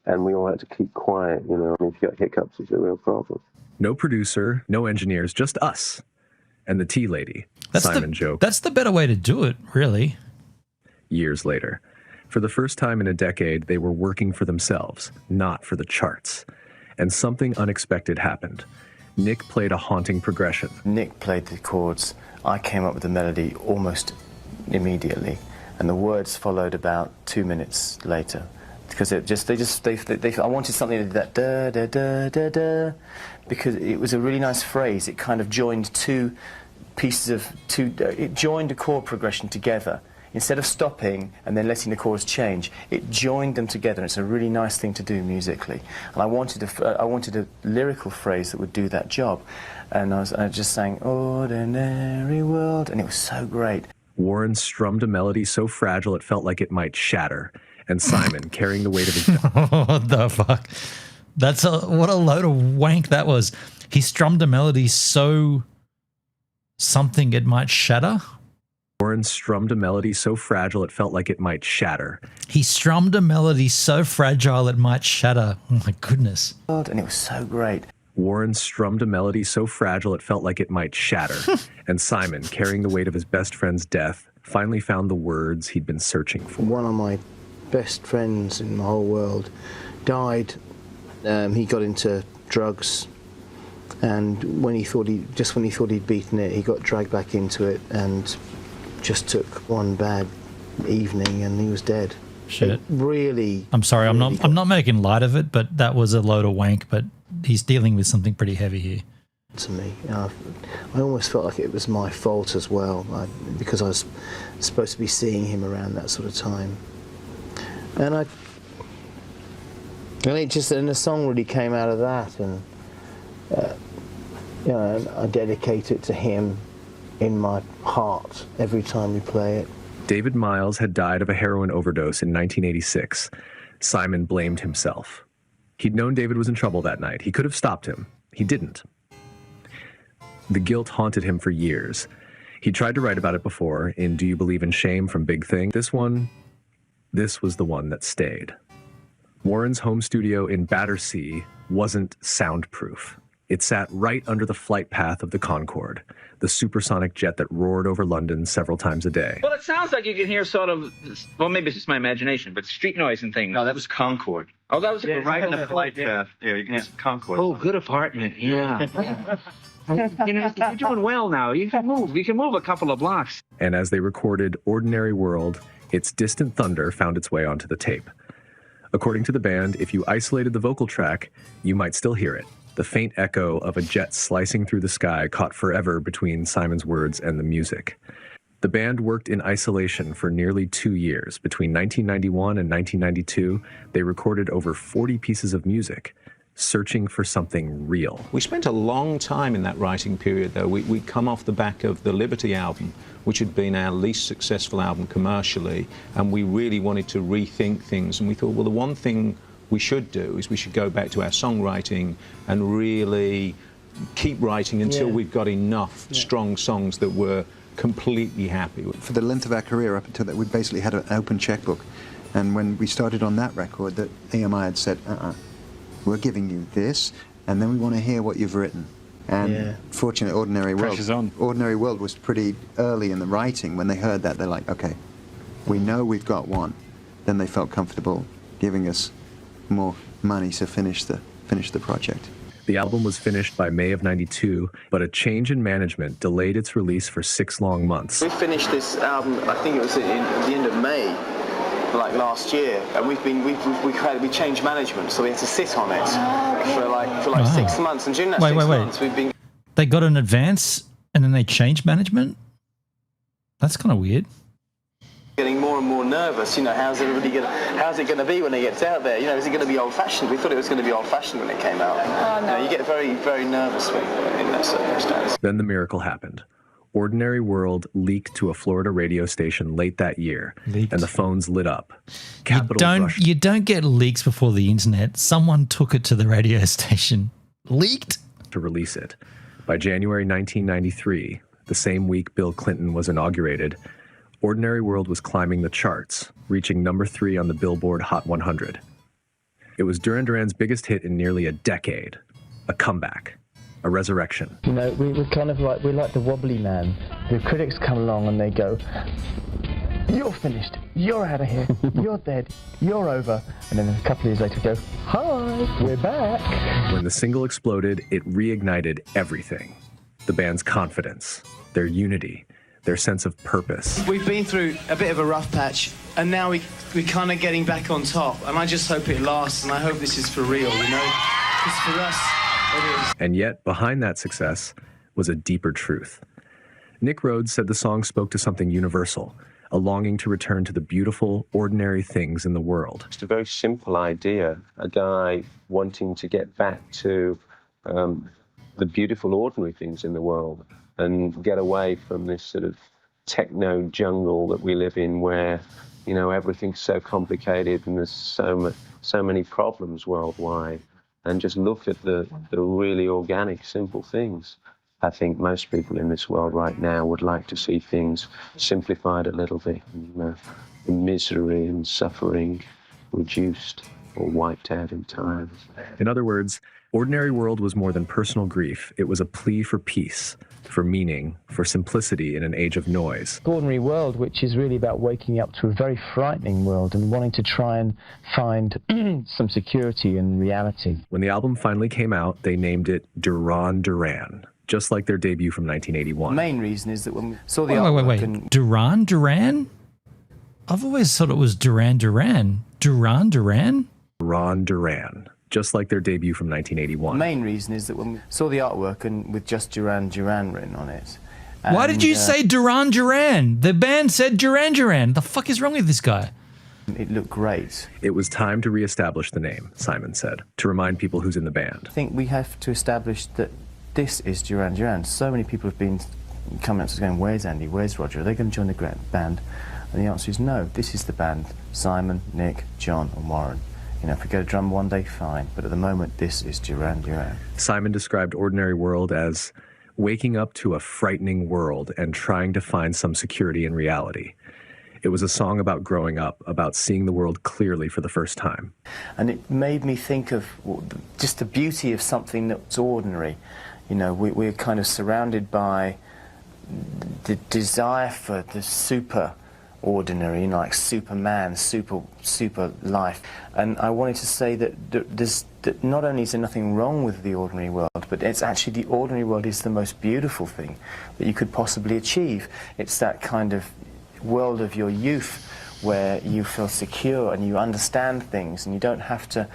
And we all had to keep quiet, you know. I mean, if you got hiccups, it's a real problem. No producer, no engineers, just us and the tea lady, Simon joked. That's the better way to do it, really. Years later, for the first time in a decade, they were working for themselves, not for the charts. And something unexpected happened. Nick played a haunting progression. Nick played the chords. I came up with the melody almost immediately, and the words followed about 2 minutes later. Because I wanted something that did that da da da da da, because it was a really nice phrase. It kind of joined it joined a chord progression together. Instead of stopping and then letting the chords change, it joined them together. It's a really nice thing to do musically. And I wanted a lyrical phrase that would do that job. And I just sang Ordinary World, and it was so great. Warren strummed a melody so fragile it felt like it might shatter. And Simon, carrying the weight of his... What the fuck? What a load of wank that was. He strummed a melody so something it might shatter. Warren strummed a melody so fragile it felt like it might shatter. He strummed a melody so fragile it might shatter. Oh my goodness. And it was so great. Warren strummed a melody so fragile it felt like it might shatter. And Simon, carrying the weight of his best friend's death, finally found the words he'd been searching for. One of my best friends in the whole world died. He got into drugs, and when he thought he'd beaten it, he got dragged back into it and just took one bad evening and he was dead. Shit. Really. I'm sorry, I'm not making light of it, but that was a load of wank, but he's dealing with something pretty heavy here. To me, I almost felt like it was my fault as well, because I was supposed to be seeing him around that sort of time, and the song really came out of that, and I dedicate it to him in my heart every time we play it. David Miles had died of a heroin overdose in 1986. Simon blamed himself. He'd known David was in trouble that night. He could have stopped him. He didn't. The guilt haunted him for years. He tried to write about it before in Do You Believe in Shame from Big Thing. This was the one that stayed. Warren's home studio in Battersea wasn't soundproof. It sat right under the flight path of the Concorde, the supersonic jet that roared over London several times a day. Well, it sounds like you can hear sort of, well, maybe it's just my imagination, but street noise and things. No, that was Concorde. Oh, that was right on the flight path. Yeah, you can hear Concorde. Oh, good apartment. Yeah. You're doing well now. You can move. You can move a couple of blocks. And as they recorded Ordinary World, its distant thunder found its way onto the tape. According to the band, if you isolated the vocal track, you might still hear it. The faint echo of a jet slicing through the sky caught forever between Simon's words and the music. The band worked in isolation for nearly 2 years. Between 1991 and 1992, they recorded over 40 pieces of music, searching for something real. We spent a long time in that writing period, though. We'd come off the back of the Liberty album, which had been our least successful album commercially, and we really wanted to rethink things. And we thought, well, the one thing we should do is we should go back to our songwriting and really keep writing until we've got enough strong songs that we're completely happy with. For the length of our career up until that, we basically had an open checkbook. And when we started on that record, that EMI had said, we're giving you this, and then we want to hear what you've written. And fortunately, Ordinary World was pretty early in the writing. When they heard that, they're like, okay, we know we've got one. Then they felt comfortable giving us more money to finish the project. The album was finished by May of '92, but a change in management delayed its release for 6 long months. We finished this album, I think it was at the end of May, like last year, and we changed management, so we had to sit on it for like 6 months. And during that 6 months, we've been. They got an advance and then they changed management. That's kind of weird. Getting more and more nervous, how's it going to be when it gets out there? Is it going to be old-fashioned? We thought it was going to be old-fashioned when it came out. You get very, very nervous in that circumstance. Then the miracle happened. Ordinary World leaked to a Florida radio station late that year, and the phones lit up. You don't get leaks before the internet. Someone took it to the radio station. Leaked? To release it. By January 1993, the same week Bill Clinton was inaugurated, Ordinary World was climbing the charts, reaching number 3 on the Billboard Hot 100. It was Duran Duran's biggest hit in nearly a decade, a comeback, a resurrection. We're kind of like, we're like the wobbly man. The critics come along and they go, you're finished, you're out of here, you're dead, you're over. And then a couple of years later go, hi, we're back. When the single exploded, it reignited everything. The band's confidence, their unity, their sense of purpose. We've been through a bit of a rough patch, and now we're kind of getting back on top, and I just hope it lasts, and I hope this is for real, because for us, it is. And yet, behind that success was a deeper truth. Nick Rhodes said the song spoke to something universal, a longing to return to the beautiful, ordinary things in the world. It's a very simple idea, a guy wanting to get back to the beautiful, ordinary things in the world, and get away from this sort of techno jungle that we live in where, everything's so complicated and there's so many problems worldwide, and just look at the really organic, simple things. I think most people in this world right now would like to see things simplified a little bit, the misery and suffering reduced or wiped out in time. In other words, Ordinary World was more than personal grief. It was a plea for peace, for meaning, for simplicity in an age of noise. Ordinary World, which is really about waking up to a very frightening world and wanting to try and find some security in reality. When the album finally came out, they named it Duran Duran, just like their debut from 1981. The main reason is that when we saw the Wait. Duran Duran? I've always thought it was Duran Duran. Duran Duran? Duran Duran, just like their debut from 1981. The main reason is that when we saw the artwork and with just Duran Duran written on it. Why did you say Duran Duran? The band said Duran Duran. The fuck is wrong with this guy? It looked great. It was time to reestablish the name, Simon said, to remind people who's in the band. I think we have to establish that this is Duran Duran. So many people have been coming up to us going, where's Andy, where's Roger? Are they going to join the band? And the answer is no, this is the band. Simon, Nick, John and Warren. You know, if we go to drum one day, fine. But at the moment, this is Duran Duran. Simon described Ordinary World as waking up to a frightening world and trying to find some security in reality. It was a song about growing up, about seeing the world clearly for the first time. And it made me think of just the beauty of something that's ordinary. You know, we're kind of surrounded by the desire for the super ordinary, you know, like Superman, super life. And I wanted to say that not only is there nothing wrong with the ordinary world, but it's actually the ordinary world is the most beautiful thing that you could possibly achieve. It's that kind of world of your youth where you feel secure and you understand things and you don't have to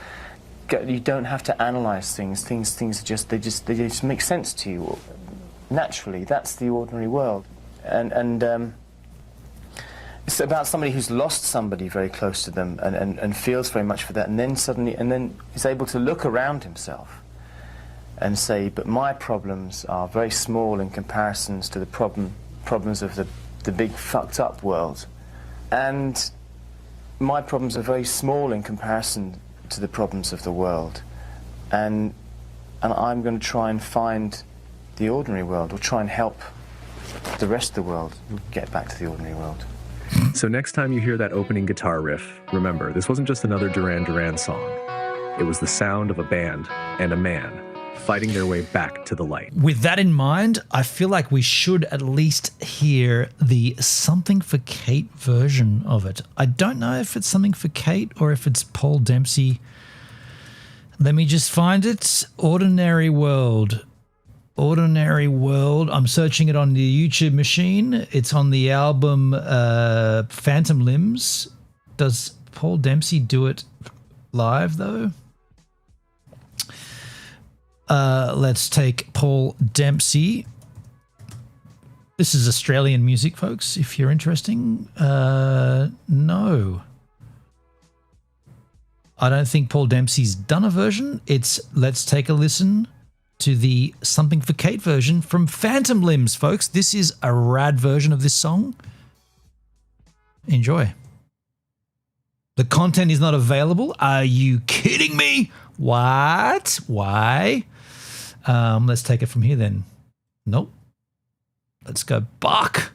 analyze things. Things they just make sense to you naturally. That's the ordinary world. And it's about somebody who's lost somebody very close to them and feels very much for that, and then is able to look around himself and say, but my problems are very small in comparisons to the problems of the big fucked up world, and my problems are very small in comparison to the problems of the world, and I'm going to try and find the ordinary world, or try and help the rest of the world get back to the ordinary world. So next time you hear that opening guitar riff, remember, this wasn't just another Duran Duran song. It was the sound of a band and a man fighting their way back to the light. With that in mind, I feel like we should at least hear the Something for Kate version of it. I don't know if it's Something for Kate or if it's Paul Dempsey. Let me just find it. Ordinary World. Ordinary World. I'm searching it on the YouTube machine. It's on the album Phantom Limbs. Does Paul Dempsey do it live though? Let's take Paul Dempsey. This is Australian music, folks, if you're interesting. No. I don't think Paul Dempsey's done a version. Let's take a listen to the Something for Kate version from Phantom Limbs, folks. This is a rad version of this song. Enjoy. The content is not available. Are you kidding me? What? Why? Let's take it from here then. Nope. Let's go back.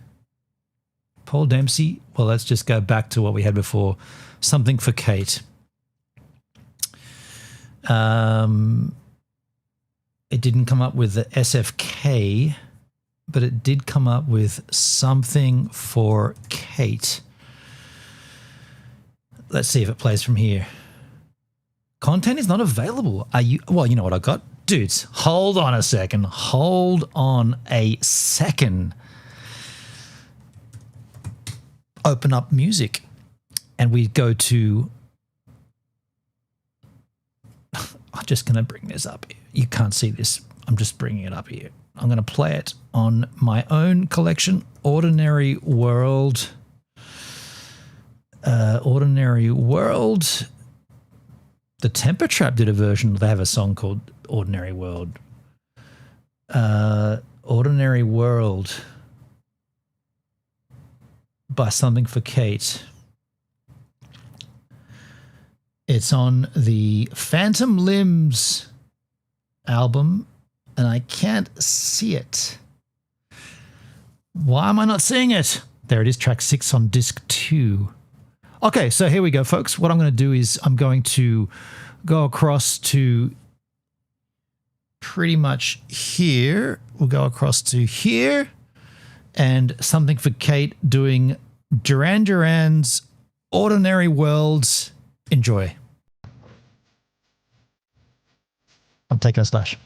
Paul Dempsey. Well, let's just go back to what we had before. Something for Kate. It didn't come up with the SFK, but it did come up with Something for Kate. Let's see if it plays from here. Content is not available. Well, you know what I got? Dudes, hold on a second. Hold on a second. Open up music. And we go to... I'm just going to bring this up. You can't see this. I'm just bringing it up here. I'm going to play it on my own collection. Ordinary World. Ordinary World. The Temper Trap did a version. They have a song called Ordinary World. Ordinary World by Something for Kate. It's on the Phantom Limbs album, and I can't see it. Why am I not seeing it? There it is, track 6 on disc 2. Okay, so here we go, folks. What I'm going to do is I'm going to go across to pretty much here. We'll go across to here, and Something for Kate doing Duran Duran's Ordinary World. Enjoy. I'm taking a slash.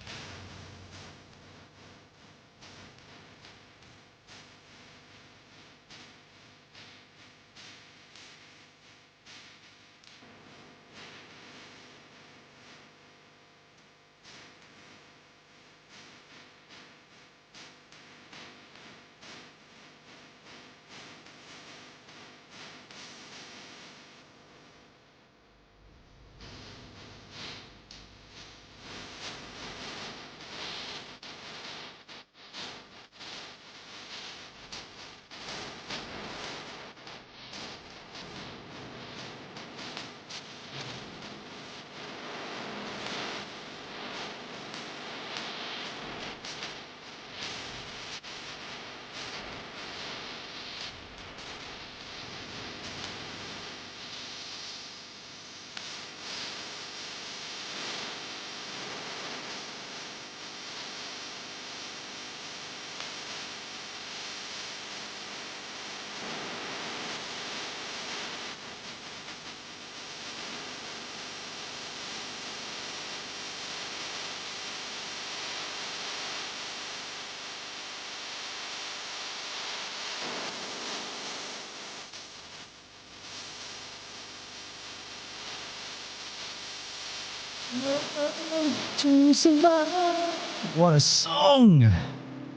What a song!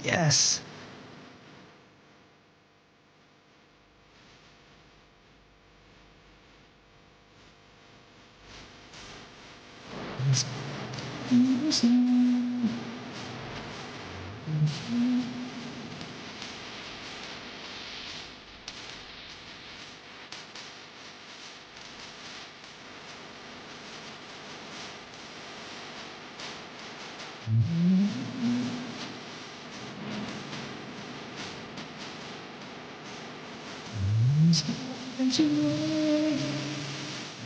Yes.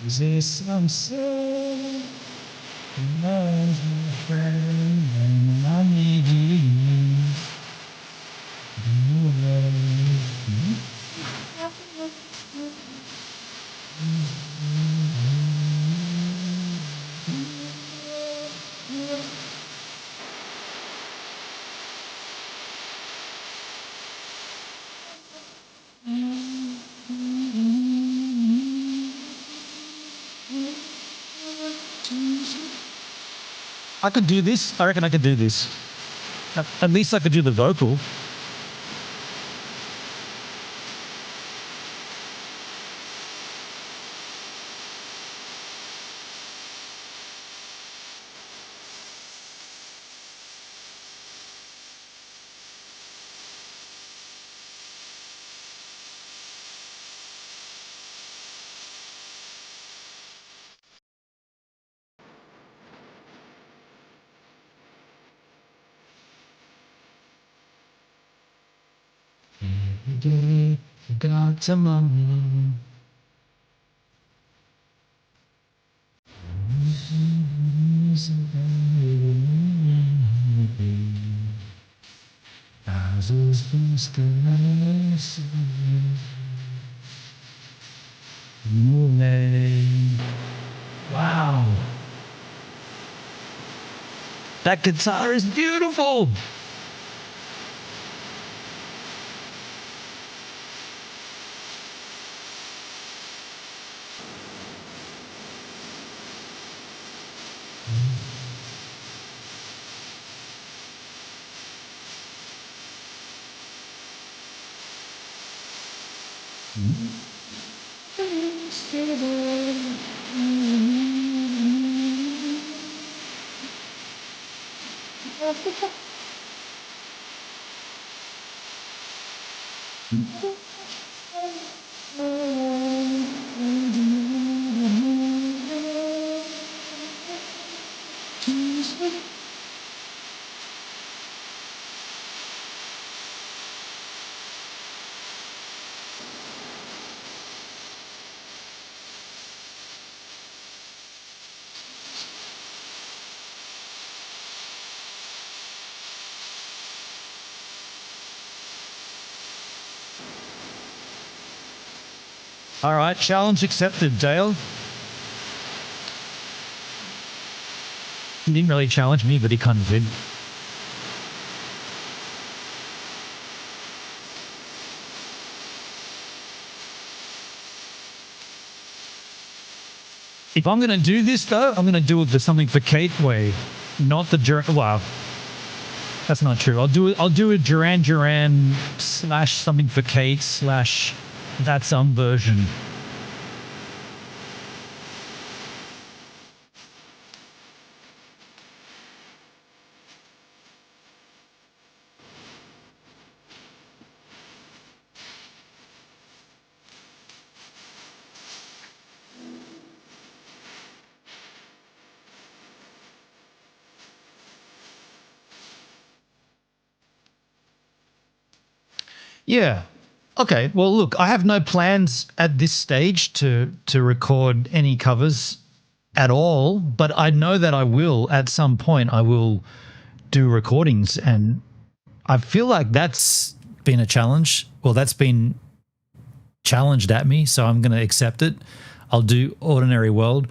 Is this some say? I need you. I could do this. I reckon I could do this. At least I could do the vocal. Got some money. Wow. That guitar is beautiful. All right, challenge accepted, Dale. He didn't really challenge me, but he kind of did. If I'm going to do this, though, I'm going to do it the something for Kate way, not the wow. That's not true. I'll do a Duran Duran / something for Kate / that some version. Yeah. Okay. Well, look, I have no plans at this stage to record any covers at all, but I know that I will at some point. I will do recordings, and I feel like that's been a challenge. Well, that's been challenged at me, so I'm going to accept it. I'll do Ordinary World,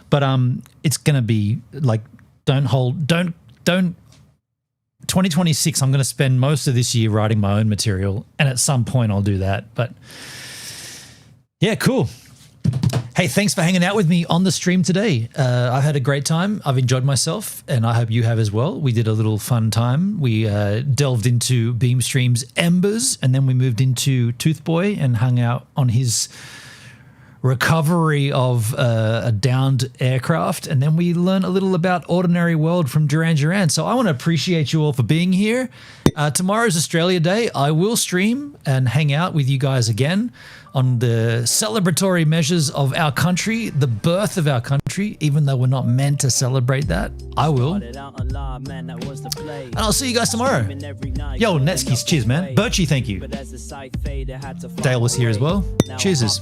but it's going to be like don't 2026, I'm going to spend most of this year writing my own material, and at some point I'll do that. But yeah, cool. Hey, thanks for hanging out with me on the stream today. I've had a great time. I've enjoyed myself, and I hope you have as well. We did a little fun time. We delved into Beamstream's Embers, and then we moved into Toothboy and hung out on his recovery of a downed aircraft, and then we learned a little about Ordinary World from Duran Duran. So I want to appreciate you all for being here. Tomorrow's Australia Day. I will stream and hang out with you guys again on the celebratory measures of our country, the birth of our country, even though we're not meant to celebrate that. I will. And I'll see you guys tomorrow. Yo, Netskis, cheers, man. Birchie, thank you. Dale was here as well. Cheers.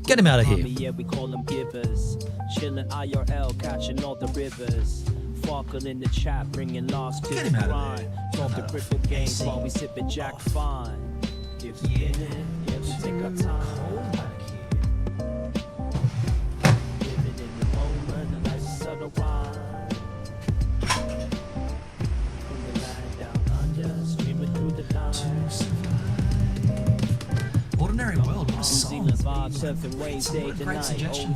Get him out of here. In the chat, bringing lost to the grind. Talk the critical games while we sip at Jack Fine. If we in it, yeah, we take our time. Living in the moment, the life's a subtle rhyme. From the line down under, streaming through the night. Ordinary World, what a song. What a great suggestion.